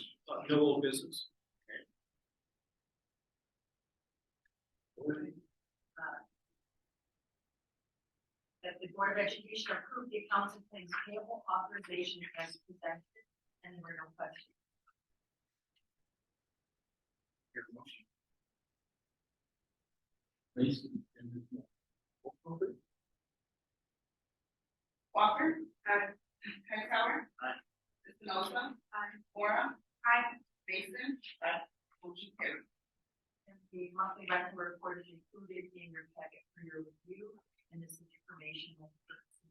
no old business. Okay. That the Board of Education approved the accounts and claims payable authorization as presented, and there were no questions. Your motion. Mason and Ms. Walker. Roll call, please. Walker. Aye. Hightower. Aye. Espinosa. Aye. Mora. Aye. Mason. Aye. Motion carried. And the monthly revenue report is included in your packet for your review, and this is informational purposes.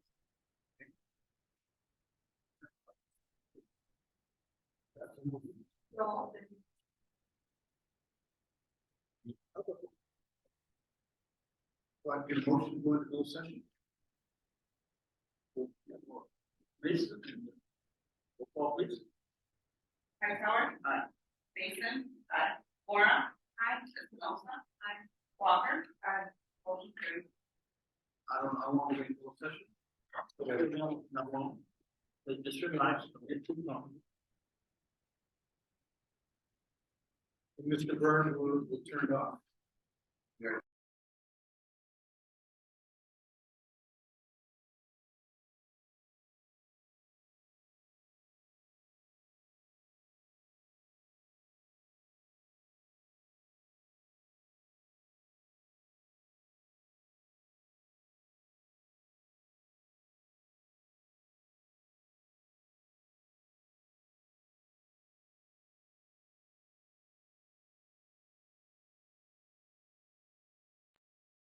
So, So I get a motion to go into closed session. Mason. Roll call, please. Hightower. Aye. Mason. Aye. Mora. Aye. Espinosa. Aye. Walker. Aye. Motion carried. I don't know how long we're in closed session. Okay, no, not long. They just relax, don't get too long. Mr. Byrne will turn it off.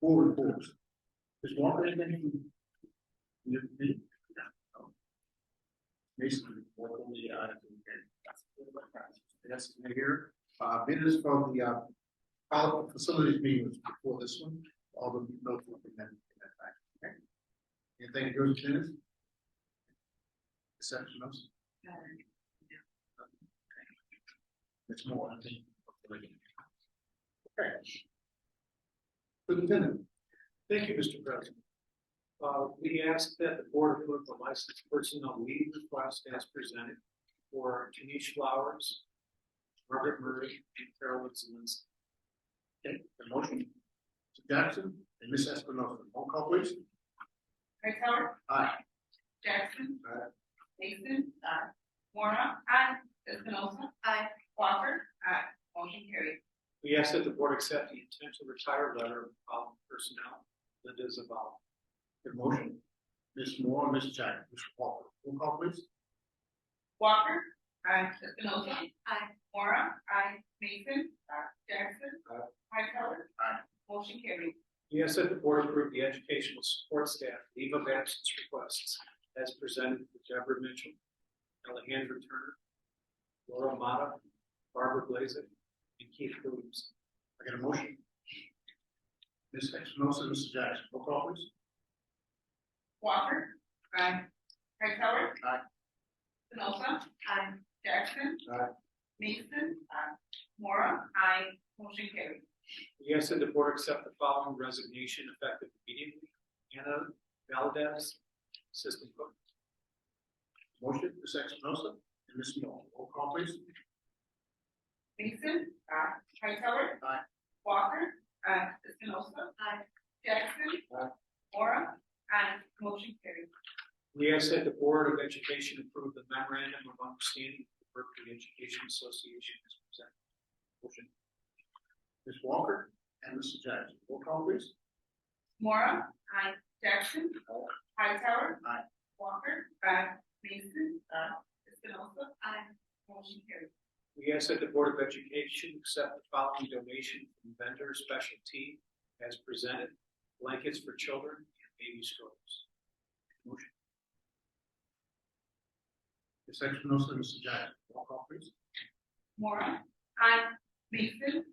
Board reports. Ms. Walker, anything? Mason, what only, yes, here, minutes from the, all facilities meetings before this one, all the notes will be in that fact, okay? Anything goes to minutes? Exceptionals? It's more, I think. Okay. Superintendent. Thank you, Mr. President. We ask that the board approve the licensed personnel leave request as presented for Tanish Flowers, Margaret Murray, and Carolyn Zelinsky. Okay, the motion. Mr. Jackson and Ms. Espinosa, roll call please. Hightower, Aye. Jackson. Aye. Mason. Warner. Aye. Espinosa. Aye. Walker. Aye. Motion carried. We ask that the board accept the intent to retire letter of the following personnel. Linda Zavala. The motion. Ms. Moore, Ms. Jackson, Mr. Walker, roll call please. Walker. Aye. Espinosa. Aye. Warner. Aye. Mason. Jackson. Hightower. Aye. Motion carried. We ask that the board approve the educational support staff leave of absence requests as presented for Deborah Mitchell, Alejandra Turner, Laura Mata, Barbara Blazek, and Keith Williams. I get a motion. Ms. Espinosa, Mr. Jackson, roll call please. Walker. Aye. Hightower. Aye. Espinosa. Aye. Jackson. Aye. Mason. Mora. Aye. Motion carried. We ask that the board accept the following resignation effective immediately. Anna Valdez, assistant cook. Motion, Ms. Espinosa and Ms. Moore, roll call please. Mason. Hightower. Aye. Walker. Espinosa. Jackson. Mora. Motion carried. We ask that the Board of Education approve the memorandum of understanding with the Berkeley Education Association as presented. Motion. Ms. Walker and Mr. Jackson, roll call please. Mora. Jackson. Hightower. Aye. Walker. Mason. Espinosa. Motion carried. We ask that the Board of Education accept the following donation from vendor specialty as presented: blankets for children and baby strollers. Motion. Ms. Espinosa, Mr. Jackson, roll call please. Mora. Mason.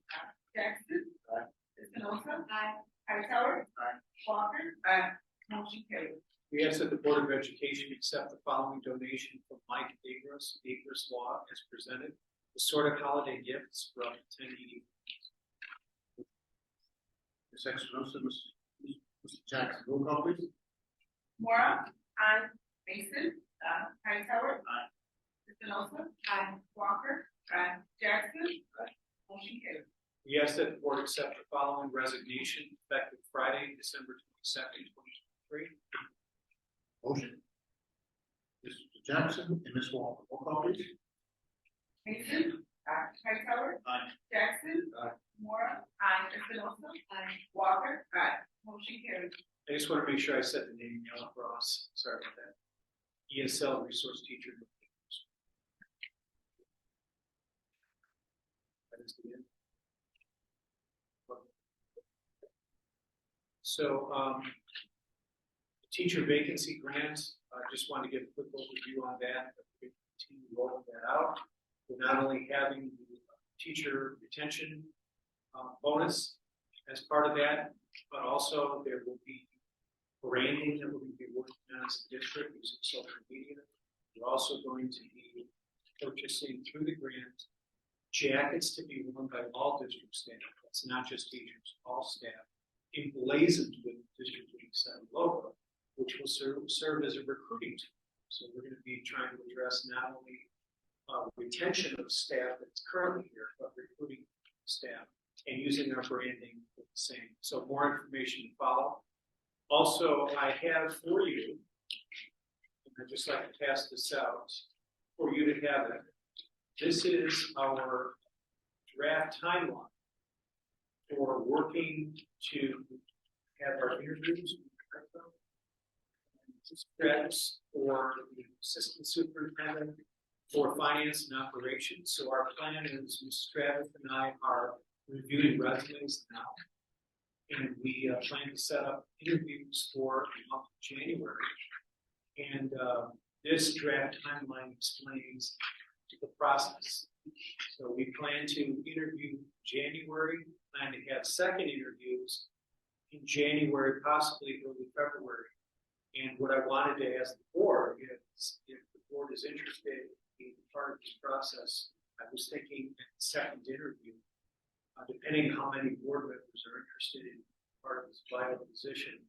Jackson. Espinosa. Hightower. Walker. Motion carried. We ask that the Board of Education accept the following donation from Mike Agros, Agros Law as presented: assorted holiday gifts for up to 10 eating. Ms. Espinosa, Mr. Jackson, roll call please. Mora. Mason. Hightower. Espinosa. Walker. Jackson. Motion carried. We ask that the board accept the following resignation effective Friday, December 22nd, 2023. Motion. Mr. Jackson and Ms. Walker, roll call please. Mason. Hightower. Aye. Jackson. Mora. Espinosa. Walker. Motion carried. I just want to make sure I said the name Ella Ross. Sorry about that. ESL resource teacher. That is the end. So, teacher vacancy grants, I just want to give a quick overview on that. We continue rolling that out. We're not only having the teacher retention bonus as part of that, but also there will be branding that we're going to be working on as a district using social media. We're also going to be purchasing through the grant jackets to be worn by all district staff. That's not just teachers, all staff, emblazoned with District 87 logo, which will serve as a recruiting tool. So we're going to be trying to address not only retention of staff that's currently here, but recruiting staff and using our branding the same. So more information to follow. Also, I have for you, and I'd just like to pass this out for you to have it. This is our draft timeline for working to have our interviews, spreads for the assistant superintendent for finance and operations. So our plan is Ms. Stravitt and I are reviewing resumes now. And we plan to set up interviews for the month of January. And this draft timeline explains the process. So we plan to interview January, plan to have second interviews in January, possibly early February. And what I wanted to ask the board is, if the board is interested in being part of this process, I was thinking at the second interview, depending on how many board members are interested in part of this vital position.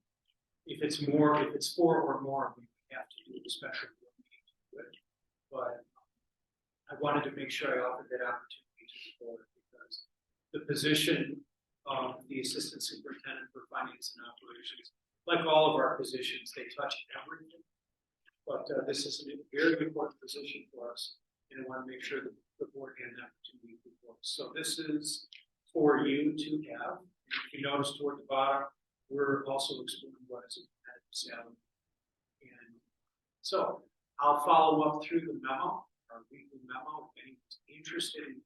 If it's 4 or more, we have to do a special board meeting to do it. But I wanted to make sure I offered that opportunity to the board, because the position of the assistant superintendent for finance and operations, like all of our positions, they touch everything. But this is a very important position for us, and I want to make sure that the board had an opportunity to work. So this is for you to have. If you notice toward the bottom, we're also exploring what is a competitive salary. And so I'll follow up through the memo, our weekly memo. If anyone's interested in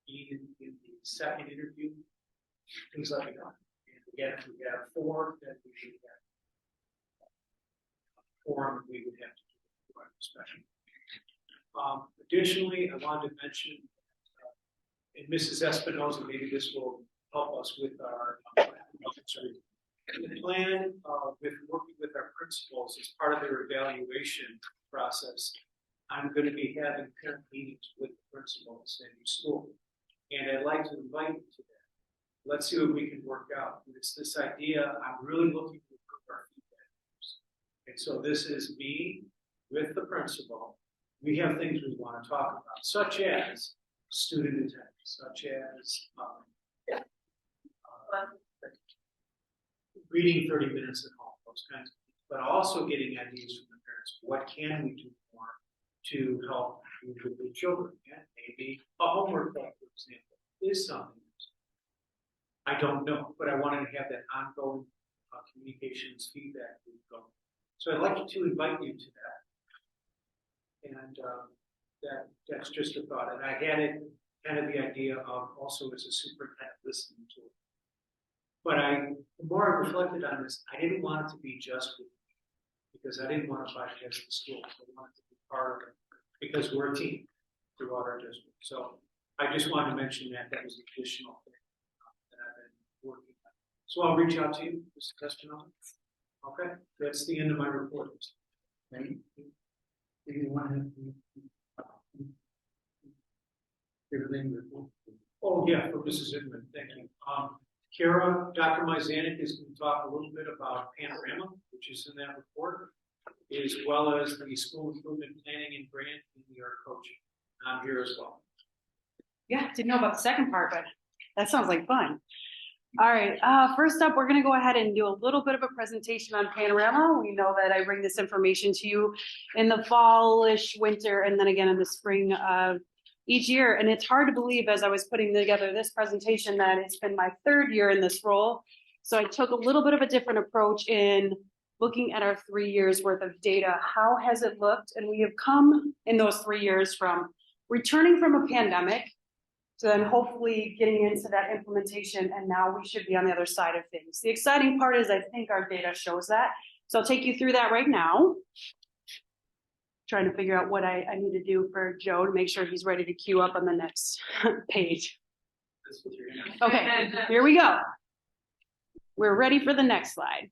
being in the second interview, please let me know. And again, if we have 4, then we should have a forum, we would have to do a special. Additionally, I wanted to mention, and Mrs. Espinoza, maybe this will help us with our the plan with working with our principals as part of their evaluation process. I'm going to be having parent meetings with the principals in your school, and I'd like to invite you to that. Let's see what we can work out. It's this idea. I'm really looking to improve our feedback. And so this is me with the principal. We have things we want to talk about, such as student attendance, such as reading 30 minutes at home, those kinds of things, but also getting ideas from the parents. What can we do more to help with the children? Yeah, maybe a homework club, for example, is something. I don't know, but I wanted to have that ongoing communications feedback loop going. So I'd like to invite you to that. And that's just a thought. And I had it kind of the idea of also as a superintendent listening to it. But the more I reflected on this, I didn't want it to be just with me, because I didn't want to bypass the school. I wanted to be part of it, because we're a team throughout our district. So I just wanted to mention that that was an additional thing that I've been working on. So I'll reach out to you, Mr. Espinoza. Okay, that's the end of my report. Thank you. Oh, yeah, for Mrs. Inman, thank you. Kara, Dr. Myzanik is going to talk a little bit about Panorama, which is in that report, as well as the school improvement planning and grant and we are coaching. I'm here as well. Yeah, didn't know about the second part, but that sounds like fun. All right, first up, we're going to go ahead and do a little bit of a presentation on Panorama. We know that I bring this information to you in the fallish winter and then again in the spring of each year. And it's hard to believe, as I was putting together this presentation, that it's been my 3rd year in this role. So I took a little bit of a different approach in looking at our 3 years worth of data. How has it looked? And we have come in those 3 years from returning from a pandemic to then hopefully getting into that implementation, and now we should be on the other side of things. The exciting part is I think our data shows that. So I'll take you through that right now. Trying to figure out what I need to do for Joe to make sure he's ready to queue up on the next page. Okay, here we go. We're ready for the next slide.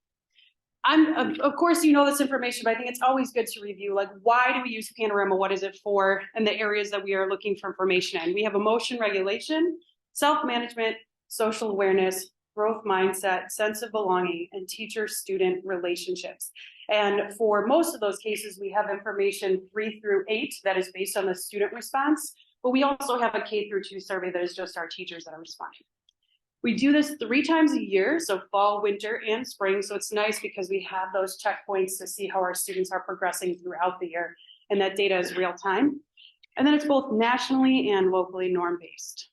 Of course, you know this information, but I think it's always good to review, like, why do we use Panorama? What is it for? And the areas that we are looking for information in. We have emotion regulation, self-management, social awareness, growth mindset, sense of belonging, and teacher-student relationships. And for most of those cases, we have information 3 through 8 that is based on the student response, but we also have a K through 2 survey that is just our teachers that are responding. We do this 3 times a year, so fall, winter, and spring. So it's nice because we have those checkpoints to see how our students are progressing throughout the year. And that data is real time. And then it's both nationally and locally norm-based.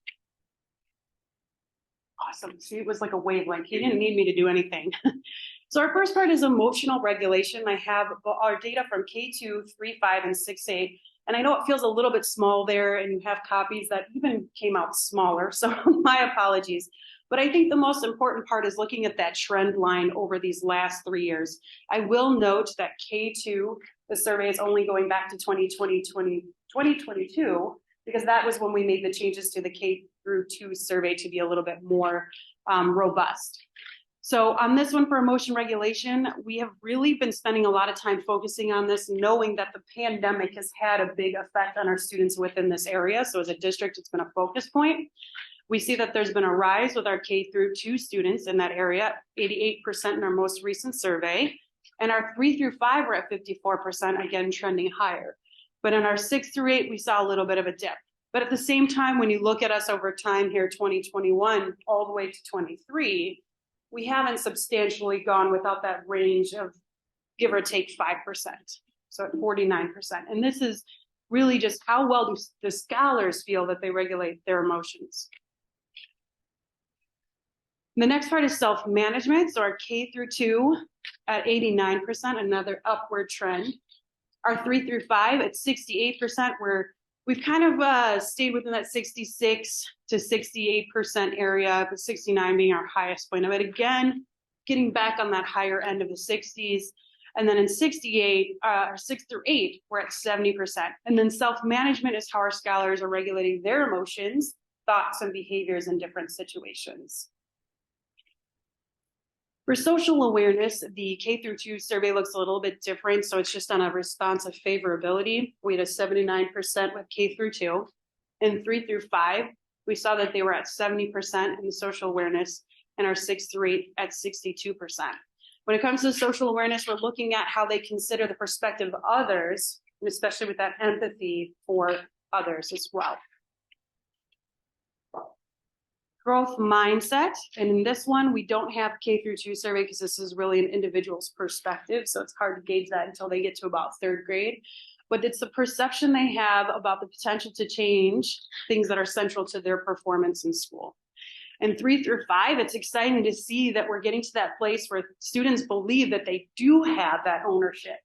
Awesome. See, it was like a wavelength. He didn't need me to do anything. So our first part is emotional regulation. I have our data from K2, 3, 5, and 6, 8. And I know it feels a little bit small there, and you have copies that even came out smaller. So my apologies. But I think the most important part is looking at that trend line over these last 3 years. I will note that K2, the survey is only going back to 2022, because that was when we made the changes to the K through 2 survey to be a little bit more robust. So on this one for emotion regulation, we have really been spending a lot of time focusing on this, knowing that the pandemic has had a big effect on our students within this area. So as a district, it's been a focus point. We see that there's been a rise with our K through 2 students in that area, 88% in our most recent survey. And our 3 through 5 were at 54%, again, trending higher. But in our 6 through 8, we saw a little bit of a dip. But at the same time, when you look at us over time here, 2021 all the way to 23, we haven't substantially gone without that range of give or take 5%, so at 49%. And this is really just how well do the scholars feel that they regulate their emotions. The next part is self-management. So our K through 2 at 89%, another upward trend. Our 3 through 5 at 68%, where we've kind of stayed within that 66 to 68% area, but 69 being our highest point of it. Again, getting back on that higher end of the 60s. And then in 68, 6 through 8, we're at 70%. And then self-management is how our scholars are regulating their emotions, thoughts, and behaviors in different situations. For social awareness, the K through 2 survey looks a little bit different. So it's just on a response of favorability. We had a 79% with K through 2. In 3 through 5, we saw that they were at 70% in the social awareness, and our 6 through 8 at 62%. When it comes to social awareness, we're looking at how they consider the perspective of others, and especially with that empathy for others as well. Growth mindset, and in this one, we don't have K through 2 survey because this is really an individual's perspective, so it's hard to gauge that until they get to about 3rd grade. But it's the perception they have about the potential to change things that are central to their performance in school. And 3 through 5, it's exciting to see that we're getting to that place where students believe that they do have that ownership,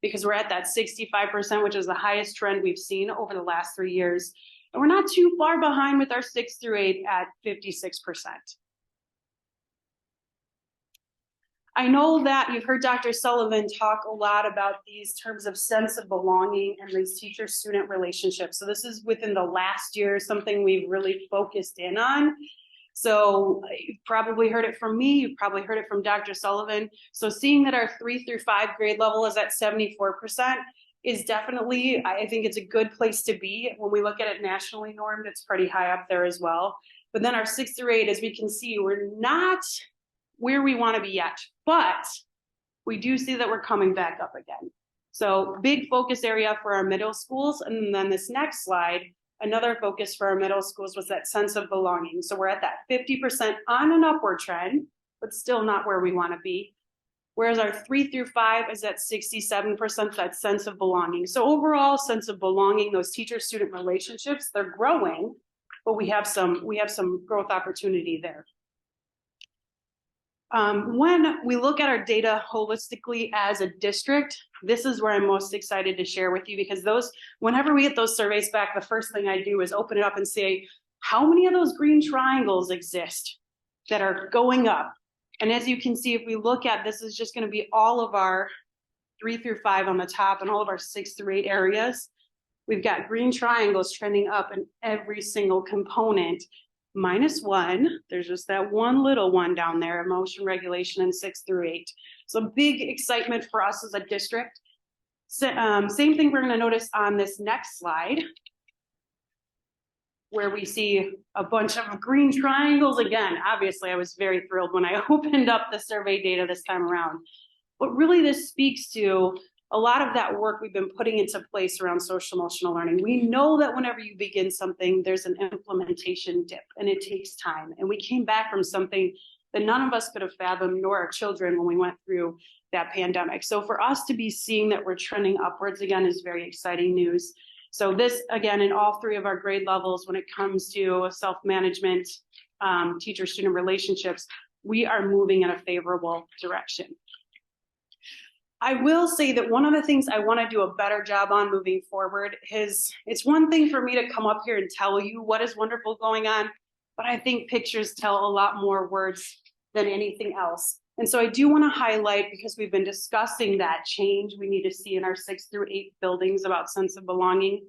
because we're at that 65%, which is the highest trend we've seen over the last 3 years. And we're not too far behind with our 6 through 8 at 56%. I know that you've heard Dr. Sullivan talk a lot about these terms of sense of belonging and these teacher-student relationships. So this is within the last year, something we've really focused in on. So you've probably heard it from me, you've probably heard it from Dr. Sullivan. So seeing that our 3 through 5 grade level is at 74%, is definitely, I think it's a good place to be. When we look at it nationally normed, it's pretty high up there as well. But then our 6 through 8, as we can see, we're not where we want to be yet, but we do see that we're coming back up again. So big focus area for our middle schools. And then this next slide, another focus for our middle schools was that sense of belonging. So we're at that 50% on an upward trend, but still not where we want to be. Whereas our 3 through 5 is at 67%, that sense of belonging. So overall sense of belonging, those teacher-student relationships, they're growing, but we have some growth opportunity there. When we look at our data holistically as a district, this is where I'm most excited to share with you, because whenever we get those surveys back, the first thing I do is open it up and say, how many of those green triangles exist that are going up? And as you can see, if we look at, this is just going to be all of our 3 through 5 on the top and all of our 6 through 8 areas. We've got green triangles trending up in every single component, -1. There's just that one little one down there, emotion regulation in 6 through 8. So big excitement for us as a district. Same thing we're going to notice on this next slide, where we see a bunch of green triangles again. Obviously, I was very thrilled when I opened up the survey data this time around. But really, this speaks to a lot of that work we've been putting into place around social emotional learning. We know that whenever you begin something, there's an implementation dip, and it takes time. And we came back from something that none of us could have fathomed, nor our children, when we went through that pandemic. So for us to be seeing that we're trending upwards again is very exciting news. So this, again, in all 3 of our grade levels, when it comes to self-management, teacher-student relationships, we are moving in a favorable direction. I will say that one of the things I want to do a better job on moving forward is, it's one thing for me to come up here and tell you what is wonderful going on, but I think pictures tell a lot more words than anything else. And so I do want to highlight, because we've been discussing that change we need to see in our 6 through 8 buildings about sense of belonging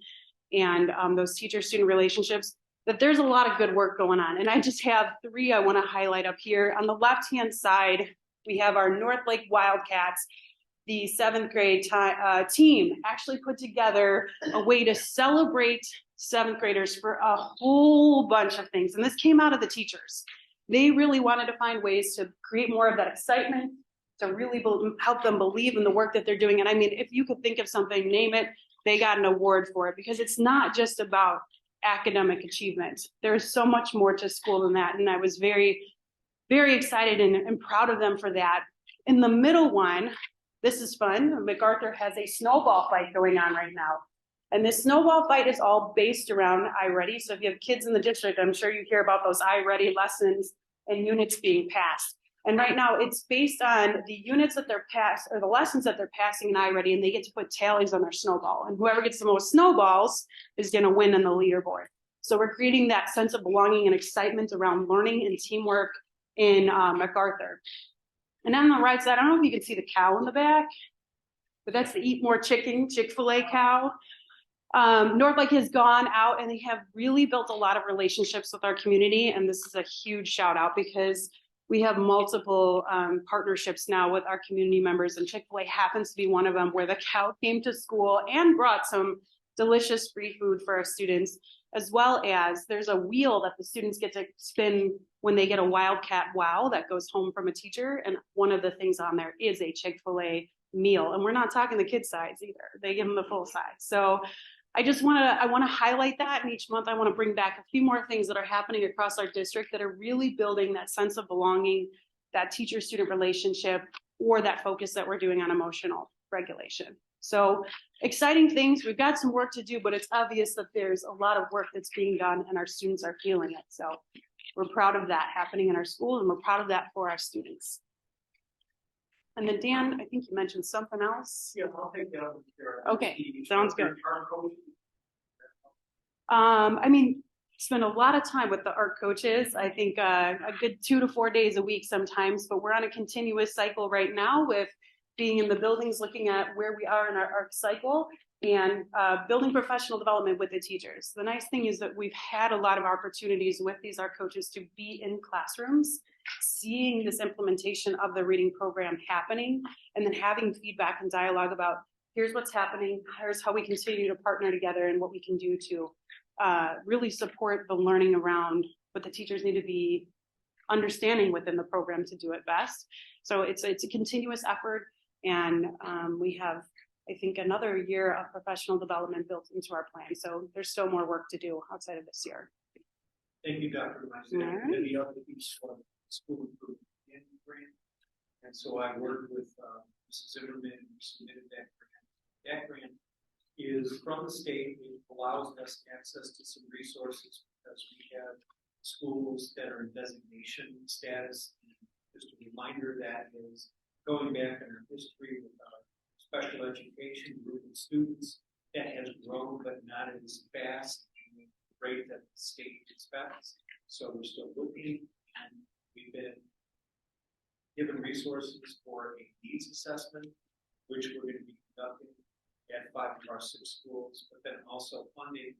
and those teacher-student relationships, that there's a lot of good work going on. And I just have 3 I want to highlight up here. On the left-hand side, we have our North Lake Wildcats. The 7th grade team actually put together a way to celebrate 7th graders for a whole bunch of things. And this came out of the teachers. They really wanted to find ways to create more of that excitement, to really help them believe in the work that they're doing. And I mean, if you could think of something, name it, they got an award for it, because it's not just about academic achievement. There's so much more to school than that. And I was very, very excited and proud of them for that. In the middle one, this is fun. MacArthur has a snowball fight going on right now. And this snowball fight is all based around iReady. So if you have kids in the district, I'm sure you hear about those iReady lessons and units being passed. And right now it's based on the units that they're passed, or the lessons that they're passing in iReady, and they get to put tallies on their snowball. And whoever gets the most snowballs is going to win in the leaderboard. So we're creating that sense of belonging and excitement around learning and teamwork in MacArthur. And on the right side, I don't know if you can see the cow in the back, but that's the Eat More Chicken, Chick-fil-A cow. North Lake has gone out and they have really built a lot of relationships with our community. And this is a huge shout out, because we have multiple partnerships now with our community members, and Chick-fil-A happens to be one of them, where the cow came to school and brought some delicious free food for our students, as well as there's a wheel that the students get to spin when they get a Wildcat Wow that goes home from a teacher. And one of the things on there is a Chick-fil-A meal. And we're not talking the kid size either. They give them the full size. So I want to highlight that. And each month I want to bring back a few more things that are happening across our district that are really building that sense of belonging, that teacher-student relationship, or that focus that we're doing on emotional regulation. So exciting things. We've got some work to do, but it's obvious that there's a lot of work that's being done and our students are feeling it. So we're proud of that happening in our school, and we're proud of that for our students. And then Dan, I think you mentioned something else. Yeah, I'll take that up. Okay, sounds good. I mean, spend a lot of time with the art coaches. I think a good 2 to 4 days a week sometimes, but we're on a continuous cycle right now with being in the buildings, looking at where we are in our art cycle, and building professional development with the teachers. The nice thing is that we've had a lot of opportunities with these art coaches to be in classrooms, seeing this implementation of the reading program happening, and then having feedback and dialogue about here's what's happening, here's how we continue to partner together, and what we can do to really support the learning around what the teachers need to be understanding within the program to do it best. So it's a continuous effort, and we have, I think, another year of professional development built into our plan. So there's still more work to do outside of this year. Thank you, Dr. Meisner. All right. And the other piece for school improvement grant. And so I worked with Mrs. Zimmerman, who submitted that grant. That grant is from the state. It allows us access to some resources because we have schools that are in designation status. Just a reminder, that is going back in our history with our special education group of students, that has grown, but not as fast in the rate that the state expects. So we're still looking, and we've been given resources for a needs assessment, which we're going to be conducting at 5 of our 6 schools, but then also funding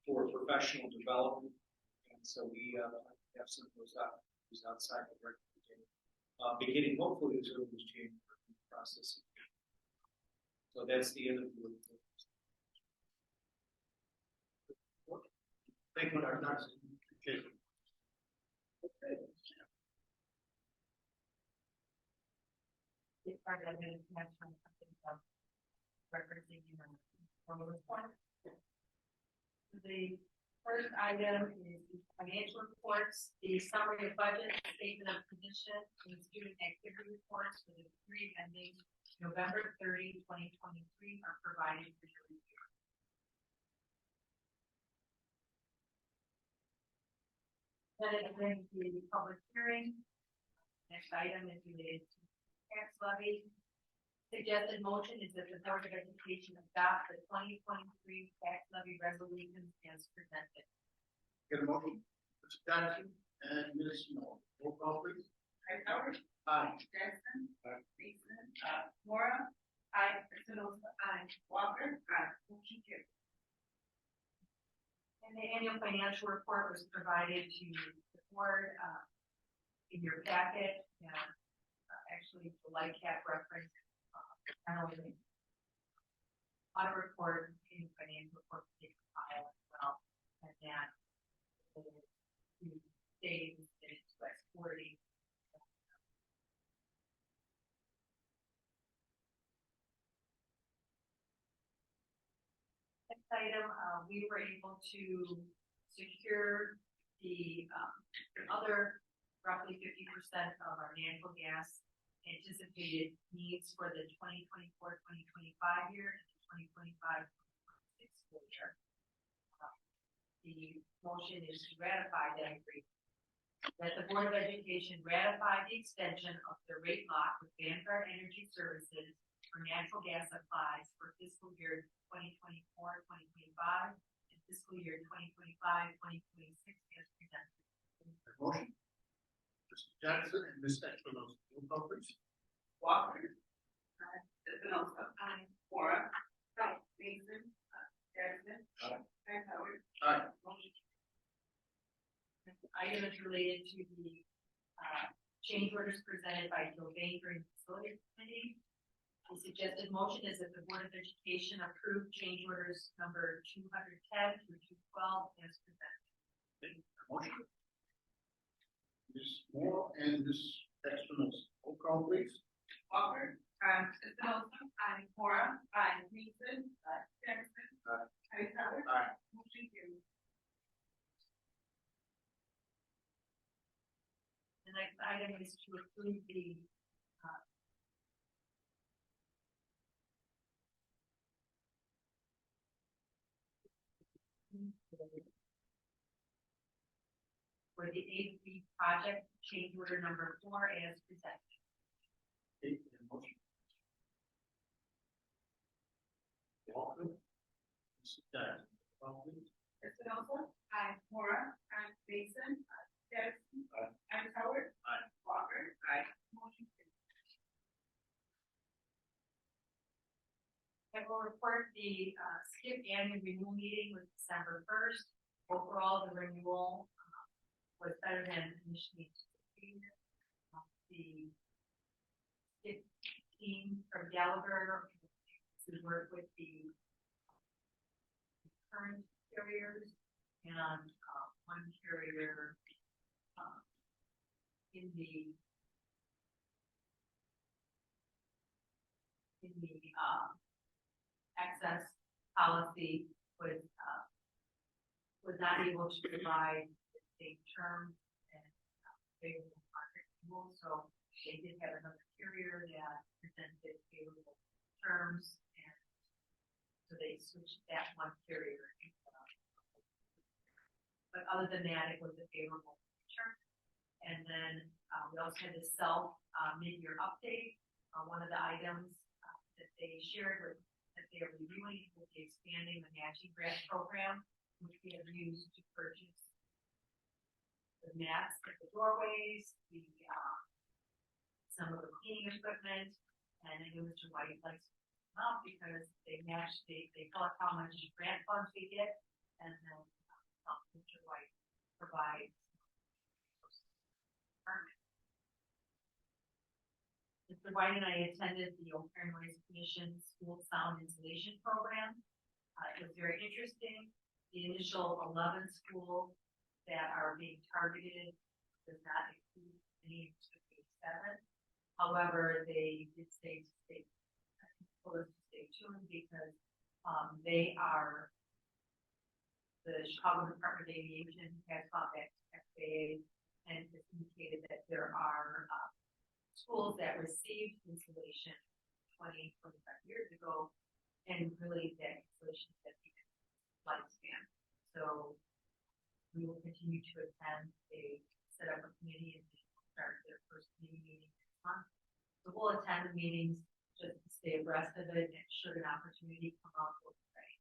for professional development. And so we have some of those outside of our beginning, hopefully as early as January process. So that's the end of the report. Thank you, Dr. Johnson. Okay. The first item is the financial reports, the summary of budget, statement of position, and student activity reports for the 3 ending November 30, 2023 are provided for your review. Then it brings the public hearing. Next item is related to tax levy. Suggested motion is that the Board of Education adopt the 2023 tax levy resolution as presented. Get a motion? Mr. Jackson, and Ms. Moore. Roll call, please. Hightower. Aye. Jackson. Aye. Mason. Mora. Espinosa. Walker. Motion carried. And the annual financial report was provided to the board, in your packet, and, actually, the light cap reference, not only audit report, in financial report, take a file as well, and then to save and to exporting. Next item, we were able to secure the other roughly 50% of our natural gas anticipated needs for the 2024-2025 year and the 2025-2026 school year. The motion is to ratify that agreement. That the Board of Education ratify the extension of the rate lock with Vanguard Energy Services for natural gas supplies for fiscal year 2024-2025 and fiscal year 2025-2026 as presented. Motion. Mr. Jackson and Ms. Espinosa. Roll call, please. Walker. Espinosa. Mora. Mason. Jackson. Hightower. Aye. Motion carried. Item is related to the change orders presented by Joe Bain during the facility committee. The suggested motion is that the Board of Education approve change orders number 210 through 212 as presented. Motion. Ms. Moore and Ms. Espinosa. Roll call, please. Walker. Espinosa. Mora. Mason. Jackson. Hightower. Aye. Motion carried. The next item is to approve the for the AV project change order number 4 as presented. Okay, motion. Walker. Mr. Jackson. Roll call, please. Espinosa. Mora. Mason. Jackson. Hightower. Walker. Motion carried. I will report the skip annual renewal meeting was December 1st. Overall, the renewal was better than initially anticipated. The skip team from Gallagher to work with the current carriers and one carrier in the access policy was not able to provide the same terms and favorable market rules. So they did have another carrier that presented favorable terms, and so they switched that one carrier. But other than that, it was a favorable term. And then we also had the mid-year update. One of the items that they shared was that they are reviewing with the expanding the matching grant program, which we have used to purchase the mats at the doorways, some of the cleaning equipment, and I know Mr. White likes to come up because they collect how much grant funds we get, and then Mr. White provides. Mr. White and I attended the O'Hare Noise Commission School Sound Insulation Program. It was very interesting. The initial 11 schools that are being targeted does not include any of BSD87. However, they did say to stay tuned because they are the Chicago Department of Aviation has contacted FAA and has indicated that there are schools that received insulation 20, 25 years ago, and really that insulation has become lifespan. So we will continue to attend. They set up a committee and start their first meeting next month. So we'll attend the meetings just to stay abreast of it, and should an opportunity come up, we'll be ready.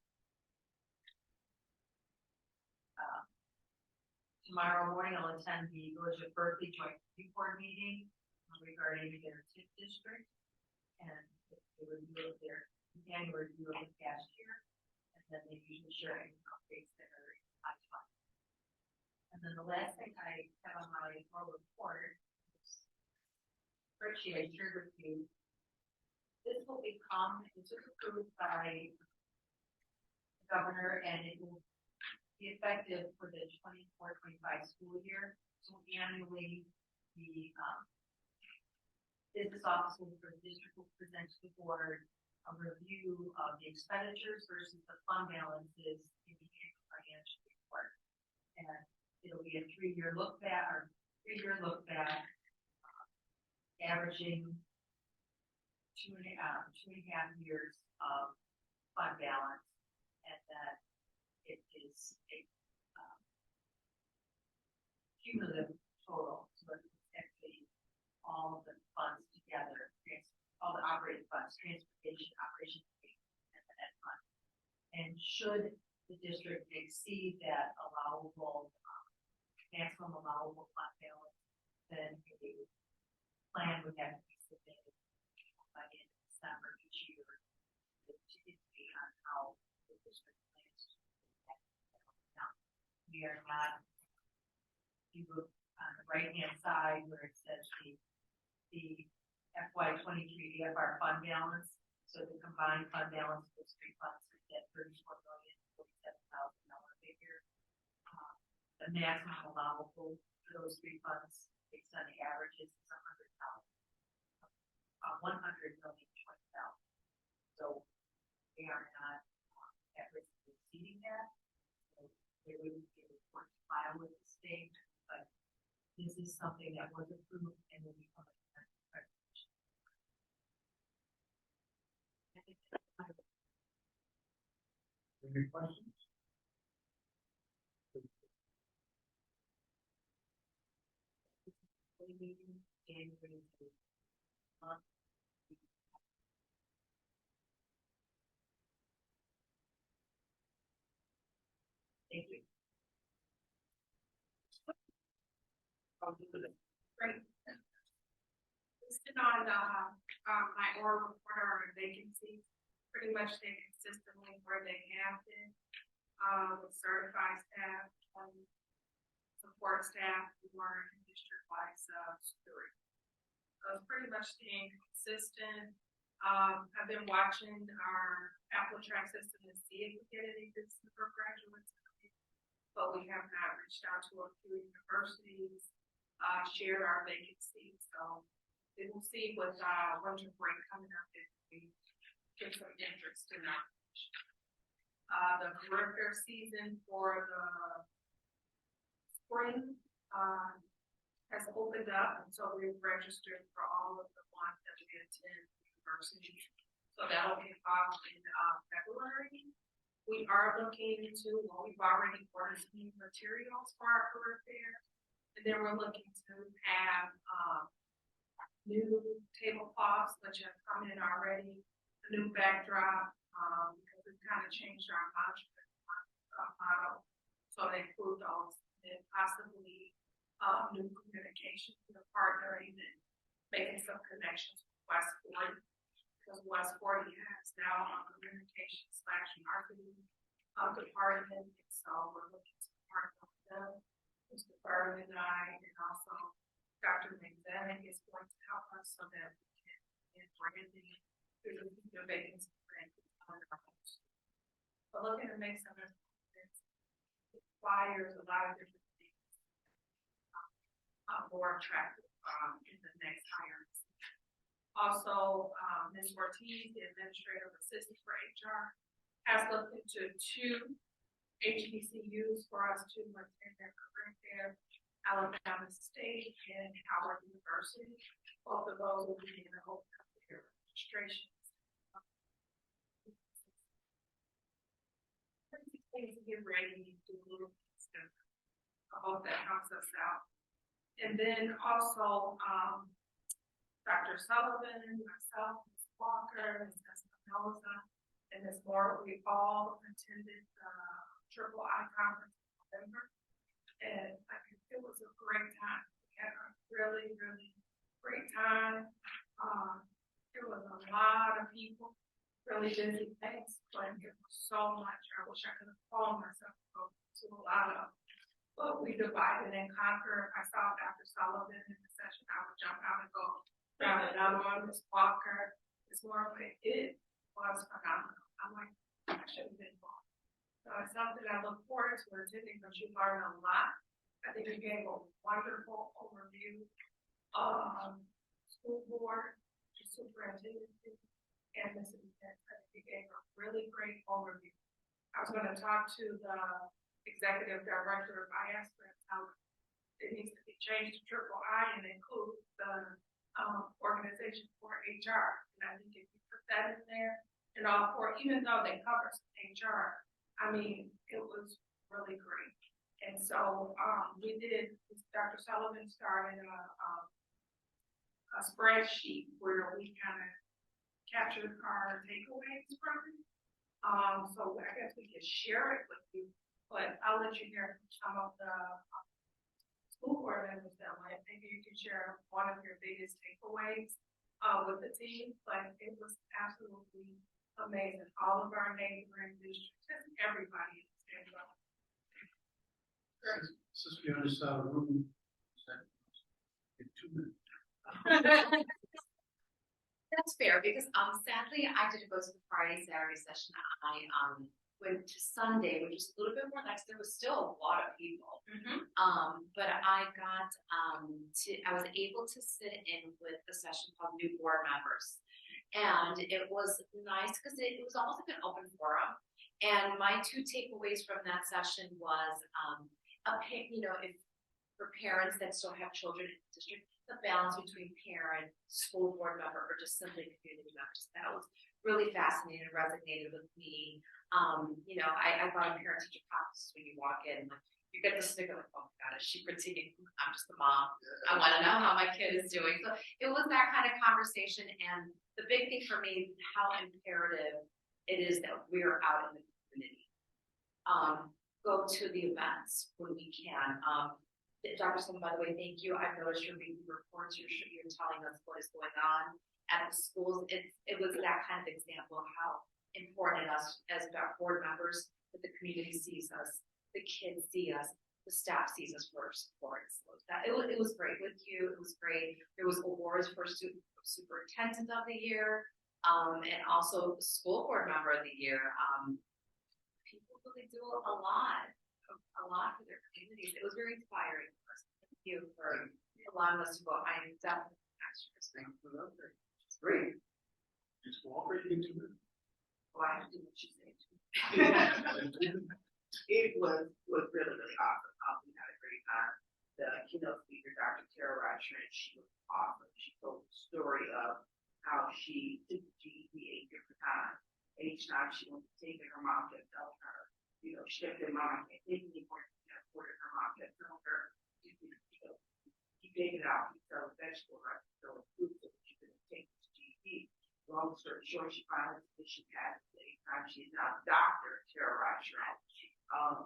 To tomorrow morning, I'll attend the Village of Berkeley Joint Board meeting regarding their TIF district. And they review their annual review of the past year. And then they usually share any updates that are on time. And then the last thing I have on my report is spreadsheet I shared with you. This will become, this was approved by the governor, and it will be effective for the 24-25 school year. So annually, the business officer for the district will present to the board a review of the expenditures versus the fund balances in the annual financial report. And it'll be a 3-year look back, averaging 2.5 years of fund balance, and that it is a cumulative total, so it's actually all of the funds together, all the operating funds, transportation, operation, and the ed fund. And should the district exceed that allowable, maximum allowable fund balance, then a plan would have to be submitted by the end of December each year to indicate on how the district plans to impact that. We are not, you look on the right-hand side where it says the FY23 DFR fund balance. So the combined fund balance of those three funds is at $34,047,000 figure. The maximum allowable for those three funds based on the averages is $100 million, 20,000. So we are not at risk of exceeding that. So they would be report to file with the state, but this is something that was approved and will become a resolution. Any questions? Thank you. Great. Listed on my oral report are vacancies, pretty much stay consistently where they have been. With certified staff, support staff, who are in district-wide security. So it's pretty much staying consistent. I've been watching our Apple track system to see if we get any good super graduates, but we have not reached out to a few universities, shared our vacancies. So we will see with winter break coming up if we get some interest in that. The career fair season for the spring has opened up, and so we've registered for all of the ones that we attend university. So that'll be off in February. We are looking into, well, we've already ordered some materials for our career fair, and then we're looking to have new tablecloths, which have come in already, a new backdrop, because we've kind of changed our model. So they include those, and possibly new communication, partnering and making some connections with West 40, because West 40 has now a communication/marketing department. So we're looking to partner with them, Mr. Berman and I, and also Dr. McZenick is going to help us so that we can get branding through the vacancy branding on our homes. But looking to make some flyers, a lot of different things more attractive in the next hiring. Also, Ms. Ortiz, the administrative assistant for HR, has looked into 2 HBCUs for us to attend their career fair, Alabama State and Howard University. Both of those will be in the open up their registrations. Things to get ready, do a little stuff. I hope that helps us out. And then also, Dr. Sullivan, myself, Ms. Walker, Ms. Espinoza, and Ms. Moore, we all attended the Triple I conference in November. And like I a great time. We had a really, really great time. There was a lot of people, really busy things, but it was so much. I wish I could have called myself to a lot of. But we divided and conquered. I saw Dr. Sullivan in the session. I would jump out and go grab another one, Miss Walker. It's more of it was phenomenal. I'm like, I should have been more. So it's something I look forward to attending because you learn a lot. I think you gave a wonderful overview of school board, superintendent, and Mrs. Smith. I think you gave a really great overview. I was going to talk to the executive director of IASPR and tell her it needs to be changed to triple I and include the organization for HR. And I think if you put that in there, and all four, even though they cover HR, I mean, it was really great. And so we did, Dr. Sullivan started a spreadsheet where we kind of captured our takeaways from it. So I guess we could share it with you, but I'll let you hear from some of the school board members that way. Maybe you can share one of your biggest takeaways with the team, but it was absolutely amazing. All of our neighboring districts, just everybody in the state level. Since we on this side of the room, in 2 minutes. That's fair, because sadly, I didn't go to the Friday, Saturday session. I went to Sunday, which is a little bit more nice. There was still a lot of people. But I got I was able to sit in with the session called New Board Members. And it was nice because it was almost like an open forum. And my 2 takeaways from that session was, if for parents that still have children in the district, the balance between parent, school board member, or just simply community members. That was really fascinating and resonated with me. I thought of parent teacher conferences when you walk in, like, you get the snicker like, oh my God, is she critiquing? I'm just the mom. I want to know how my kid is doing. So it was that kind of conversation. And the big thing for me is how imperative it is that we're out in the community. Go to the events when we can. Dr. Sloan, by the way, thank you. I've noticed your weekly reports. You're telling us what is going on at the schools. It was that kind of example of how important us as board members that the community sees us, the kids see us, the staff sees us for support. So it was great with you. It was great. There was awards for superintendent of the year, and also school board member of the year. People really do a lot for their communities. It was very inspiring for us. Thank you for allowing us to go. I am definitely extras. It's great. It's already into it. Well, I have to do what you say. It was really, really awesome. We had a great time. The keynote speaker, Dr. Tara Ratchford, she was awesome. She told the story of how she took the GED 8 different times. And each time she went to take it, her mom kept telling her, she kept her mom can't take it anymore. Her mom kept telling her, keep taking it out, keep selling vegetables, right? So food so that she couldn't take this GED. Long story short, she finally she passed the time. She is now Dr. Tara Ratchford.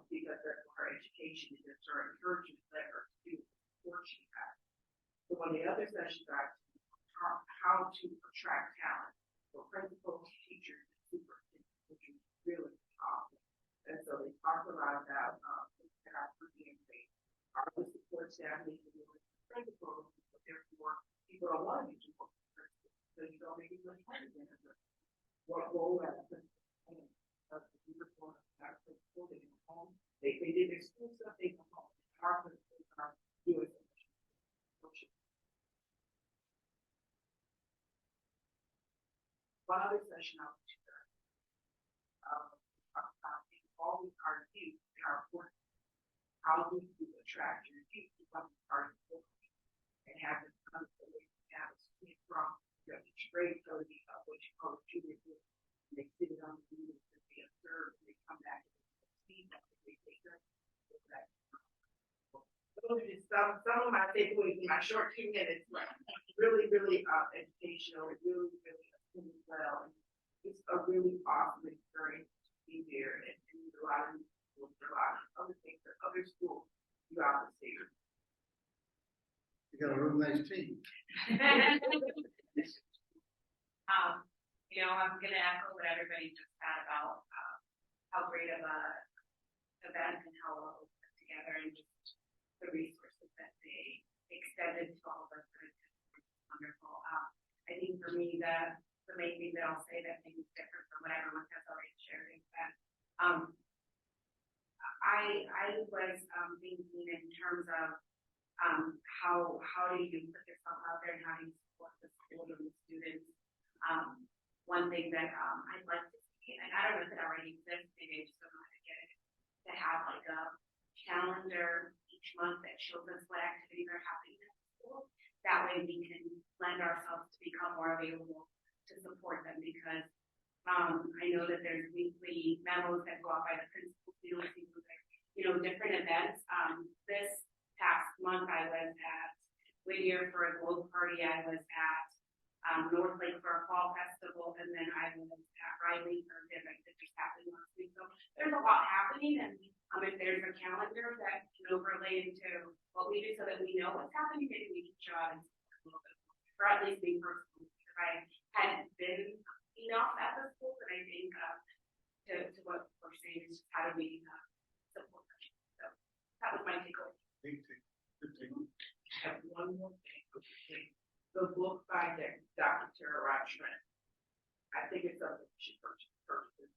Because her education and just her encouragement led her to do what she had. So one of the other sessions I how to attract talent for principals, teachers, and superintendents, which is really awesome. And so they talked a lot about our previous phase. Our support staff needs to be with principals, but therefore people don't want to do work with principals. So you don't make it much harder than what role as a principal. They did their school stuff, they come home. Our principals are doing it. One other session I want to talk about involving our youth in our work. How do you attract your youth to come to our work and have them come to the way you have us from your grade 30 of what you call a junior group. They sit it on the unit and they observe and they come back and they see that they take that. Those are just some of my takeaways in my short 2 minutes. Really, really educational, really, really well. It's a really awesome experience to be there and do a lot of other things at other schools throughout the state. You got a real nice team. You know, I'm gonna echo what everybody just said about, how great of a event and how well it was put together and just the resources that they extended to all of us. Wonderful. I think for me, the main thing that I'll say that maybe is different from what everyone has already shared is that, I was, thinking in terms of, how do you put yourself out there and how do you support the school and the students? One thing that, I'd like to see, and I don't know if it already exists, maybe I just don't know how to get it, to have like a calendar each month that shows us what activities are happening at school. That way we can lend ourselves to become more available to support them because, I know that there's weekly memos that go out by the principals, different events. This past month I was at Whittier for a gold party. I was at North Lake for a fall festival, and then I was at Riley for a event that just happened last week. So there's a lot happening, and if there's a calendar that can overlay into what we do so that we know what's happening, maybe we can try and a little bit more, or at least me personally, because I hadn't been enough at the school, but I think to what we're saying is just how do we support them. So that was my takeaway. I have one more thing. The book by Dr. Tara Rochman. I think it's something we should purchase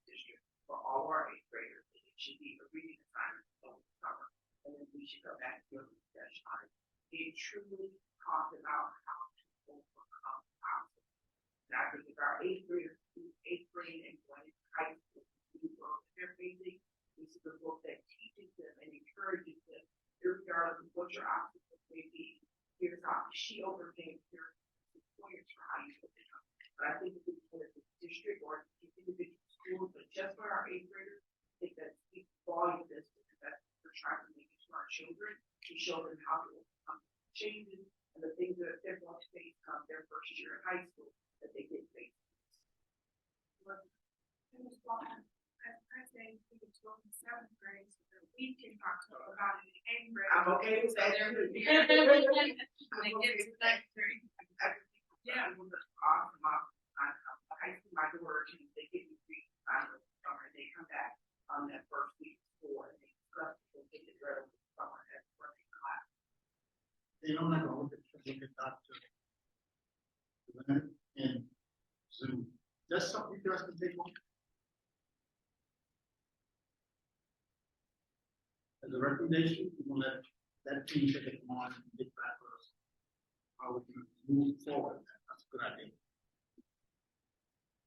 this year for all of our 8th graders. It should be a reading assignment over the summer. And then we should go back to the discussion on it. It truly talks about how to overcome obstacles. And I think if our 8th graders, 8th grade and going into high school, they're facing, this is a book that teaches them and encourages them, regardless of what your obstacles may be. Here's how she overcame your points for how you put it up. But I think if it's for the district or individual schools, but just for our 8th graders, I think that speaks volumes this because that's what we're trying to make it to our children to show them how to overcome changes and the things that they're going to face their first year in high school that they did face. I say we can 12th and 7th grade so that we can talk to them about it in 8th grade. I'm okay with that. Yeah. It was awesome. I see my daughter, they get me free time of the summer. They come back on that first week of school and they discuss it. They get ready for the summer at first class. They don't have to look at Dr. And Zoom. That's something you guys can take on. As a recommendation, we want to let that team take it on and get back to us. How we can move forward. That's a good idea.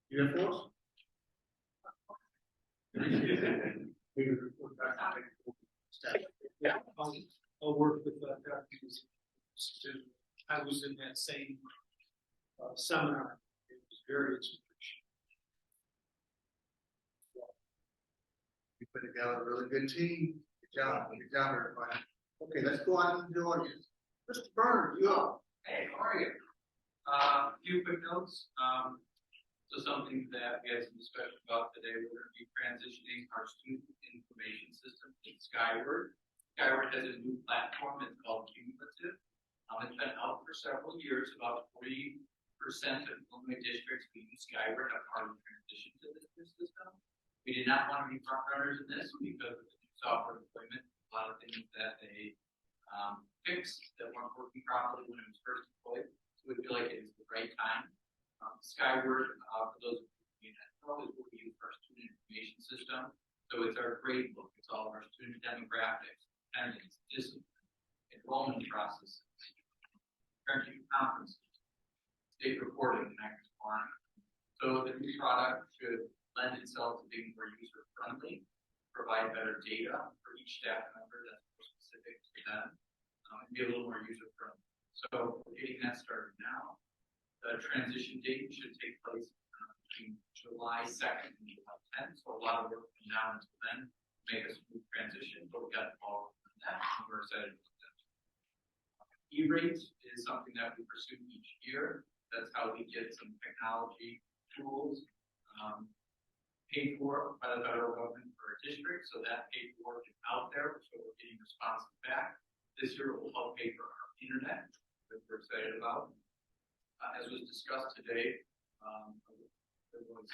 You have for us? We will report back on staff. Yeah, I'll work with Dr. I was in that same seminar. It was very inspirational. We put together a really good team. Good job, everybody. Okay, let's go out into the audience. Mr. Byrne, you up? Hey, how are you? A few quick notes. So something that we had some discussion about today, we're going to be transitioning our student information system to Skyward. Skyward has a new platform. It's called Cumulative. It's been out for several years. About 40% of Illinois districts we use Skyward as part of the transition to this new system. We did not want to be front runners in this because of the new software deployment. A lot of things that they fixed that weren't working properly when it was first deployed. So we feel like it is the right time. Skyward, for those of you that know, is what we use for our student information system. So it's our grade book. It's all of our student demographics, attendance, discipline, enrollment processes, parenting conferences, state reporting, and active one. So the new product should lend itself to being more user friendly, provide better data for each staff member that's more specific to them, and be a little more user friendly. So we're getting that started now. The transition date should take place between July 2nd and July 10th. So a lot of work from now until then to make a smooth transition, but we got involved in that and we're excited about that. E-rate is something that we pursue each year. That's how we get some technology tools paid for by the federal government for our district. So that paperwork is out there, so we're getting responses back. This year it will help pay for our internet, that we're excited about. As was discussed today, there was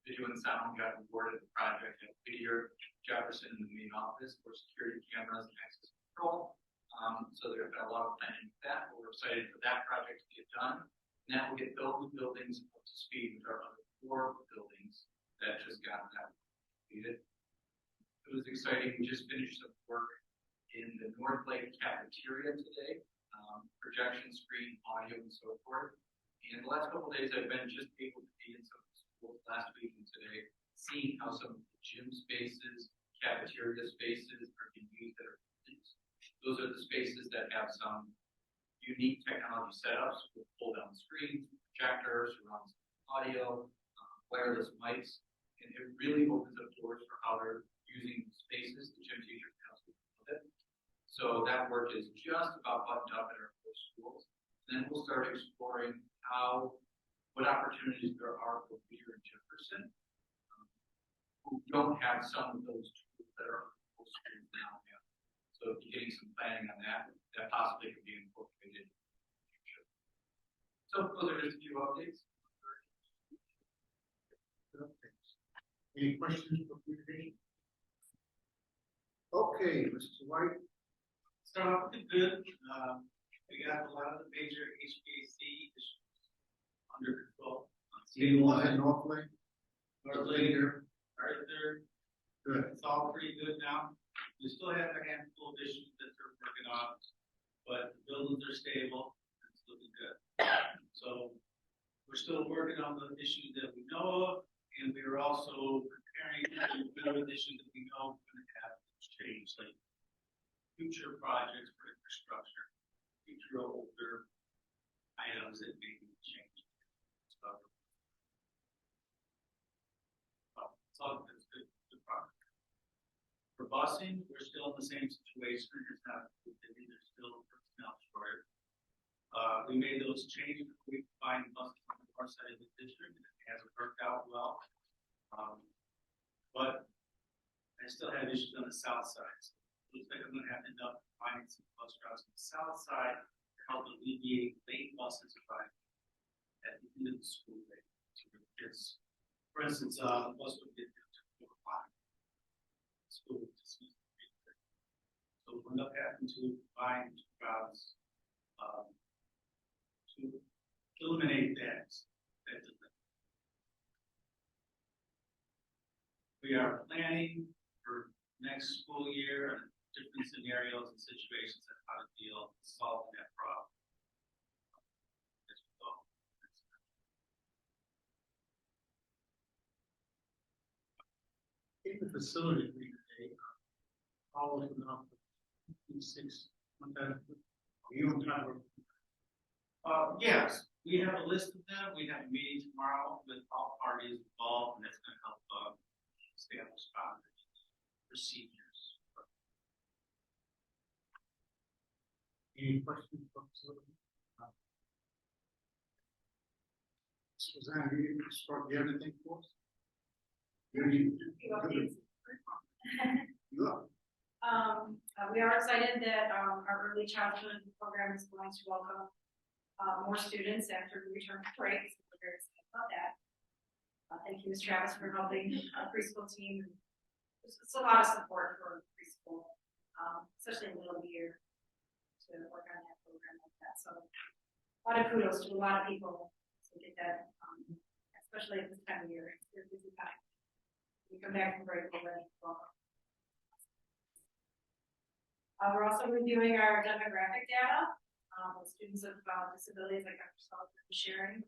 video and sound got awarded the project at Whittier, Jefferson in the main office for security cameras and access control. So there's been a lot of planning with that, but we're excited for that project to get done. And that will get those buildings up to speed with our other 4 buildings that just got that completed. It was exciting. We just finished some work in the North Lake cafeteria today, projection screen, audio, and so forth. And the last couple of days, I've been just able to be in some schools last week and today, seeing how some of the gym spaces, cafeteria spaces are being used that are used. Those are the spaces that have some unique technology setups with pull-down screens, projectors, surround audio, wireless mics, and it really opens up doors for how they're using spaces. The gym teachers can also do it. So that work is just about buttoned up in our 4 schools. And then we'll start exploring what opportunities there are for Whittier and Jefferson who don't have some of those tools that are on the schools now. So beginning some planning on that possibly could be incorporated in the future. So those are just a few updates. Any questions for communication? Okay, Mr. White. Start off with the good. We got a lot of the major HVAC issues under control. Stabilized North Lake. North Lake, Arthur. Good. It's all pretty good now. We still have a handful of issues that they're working on, but the buildings are stable. It's looking good. So we're still working on the issues that we know of, and we are also preparing to deal with issues that we know we're going to have to change, like future projects for infrastructure, future older items that may be changed. So, it's all good. Good progress. For busing, we're still in the same situation. It's not there's still personnel shortage. We made those changes. We find buses on the north side of the district, and it hasn't worked out well. But I still have issues on the south side. So it looks like I'm going to have to end up finding some bus routes on the south side to help alleviate late buses arriving at the end of the school day. For instance, the bus would get there to 4 o'clock. School would dismiss at 3:30. So we'll end up having to find routes to eliminate that delay. We are planning for next school year different scenarios and situations on how to solve that problem. In the facility today, all of them up to 6 months. You don't try to. Yes, we have a list of them. We have a meeting tomorrow with all parties involved, and that's going to help establish procedures. Any questions for facility? Suzanne, do you have anything for us? We are excited that our early childhood program is going to welcome more students after we return to break. So we're very excited about that. Thank you, Ms. Travis, for helping our preschool team. It's a lot of support for preschool, especially in the middle of the year, to work on that program like that. So a lot of kudos to a lot of people to get that, especially at this time of year. It's a busy time. We come back from break already. We're also reviewing our demographic data with students with disabilities, like Dr. Sullivan was sharing,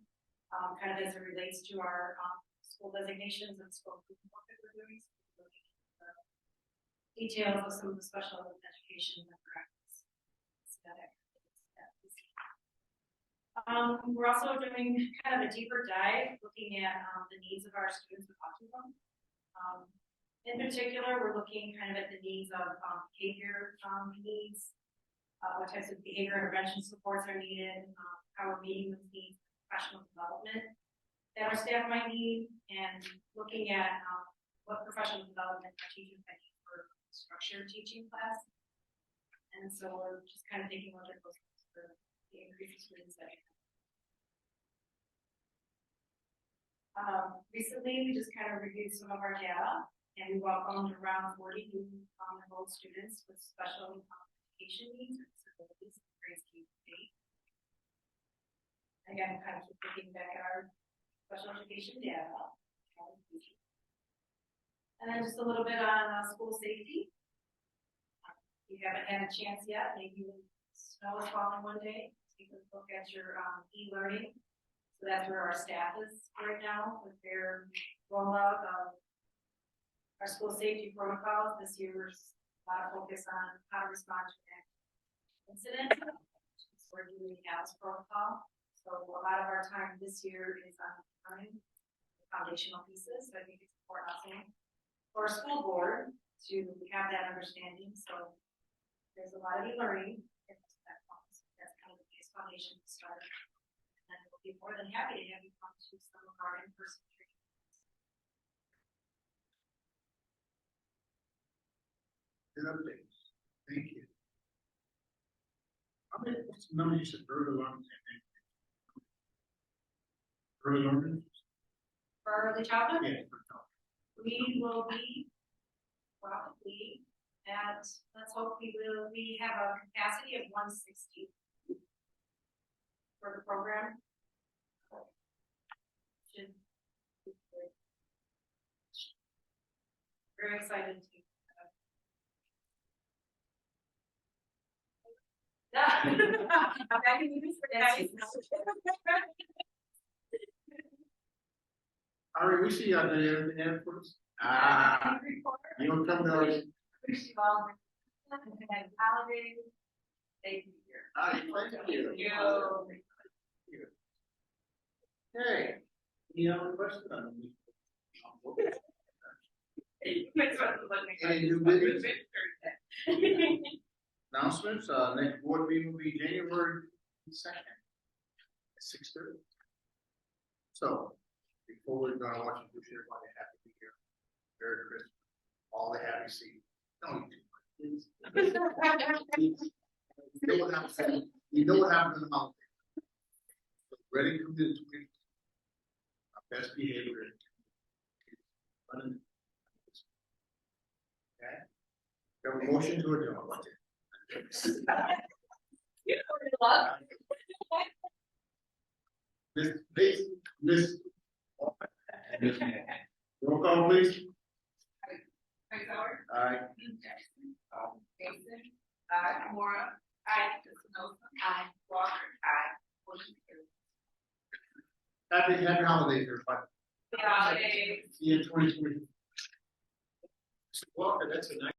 kind of as it relates to our school designations and school work that we're doing. So we're details of some of the special education demographics. We're also doing kind of a deeper dive, looking at the needs of our students with autism. In particular, we're looking kind of at the needs of behavior needs, what types of behavior intervention supports are needed, how we're meeting with needs, professional development that our staff might need, and looking at what professional development our teachers might need for structured teaching class. And so we're just kind of taking a look at those for the increase in students that. Recently, we just kind of reviewed some of our data, and we welcomed around 40 new enrolled students with special education needs and disabilities in grades K through 8. Again, kind of keep looking back at our special education data. And then just a little bit on school safety. If you haven't had a chance yet, maybe when snow is falling one day, take a look at your e-learning. So that's where our staff is right now with their rollout of our school safety protocols. This year's a lot of focus on how to respond to an incident. So we're doing the HALS protocol. So a lot of our time this year is on learning the foundational pieces. So I think it's important also for our school board to have that understanding. So there's a lot of e-learning. That's kind of the base foundation to start. And we'll be more than happy to have you come to some of our in-person trainings. Good updates. Thank you. What's the number you said, early learning? Early learning? For early childhood, Yeah. we will be probably at, let's hope we have a capacity of 160 for the program. Should be good. Very excited to. I'm back in the for guys. All right, we see you out there in the airports. You don't come to us. Wish you all and holidays. Thank you. Thank you. Thank you. Hey, any other questions on me? Any new business? Announcements, next board meeting will be January 2nd at 6:30. So, before we're gonna watch you, everybody have to be here. Merry Christmas, all the happy seeds. Don't you please. You know what happened, you know what happened in the mountain. So ready to do it. Our best behavior. Okay. We have a motion to adjourn. What's it? Miss. Roll call, please. Aye. Mason. Aye. Mora. Aye. Aye. Walker. Aye. Happy holidays, everybody. Holidays. See you in 2020. Walker, that's a nice.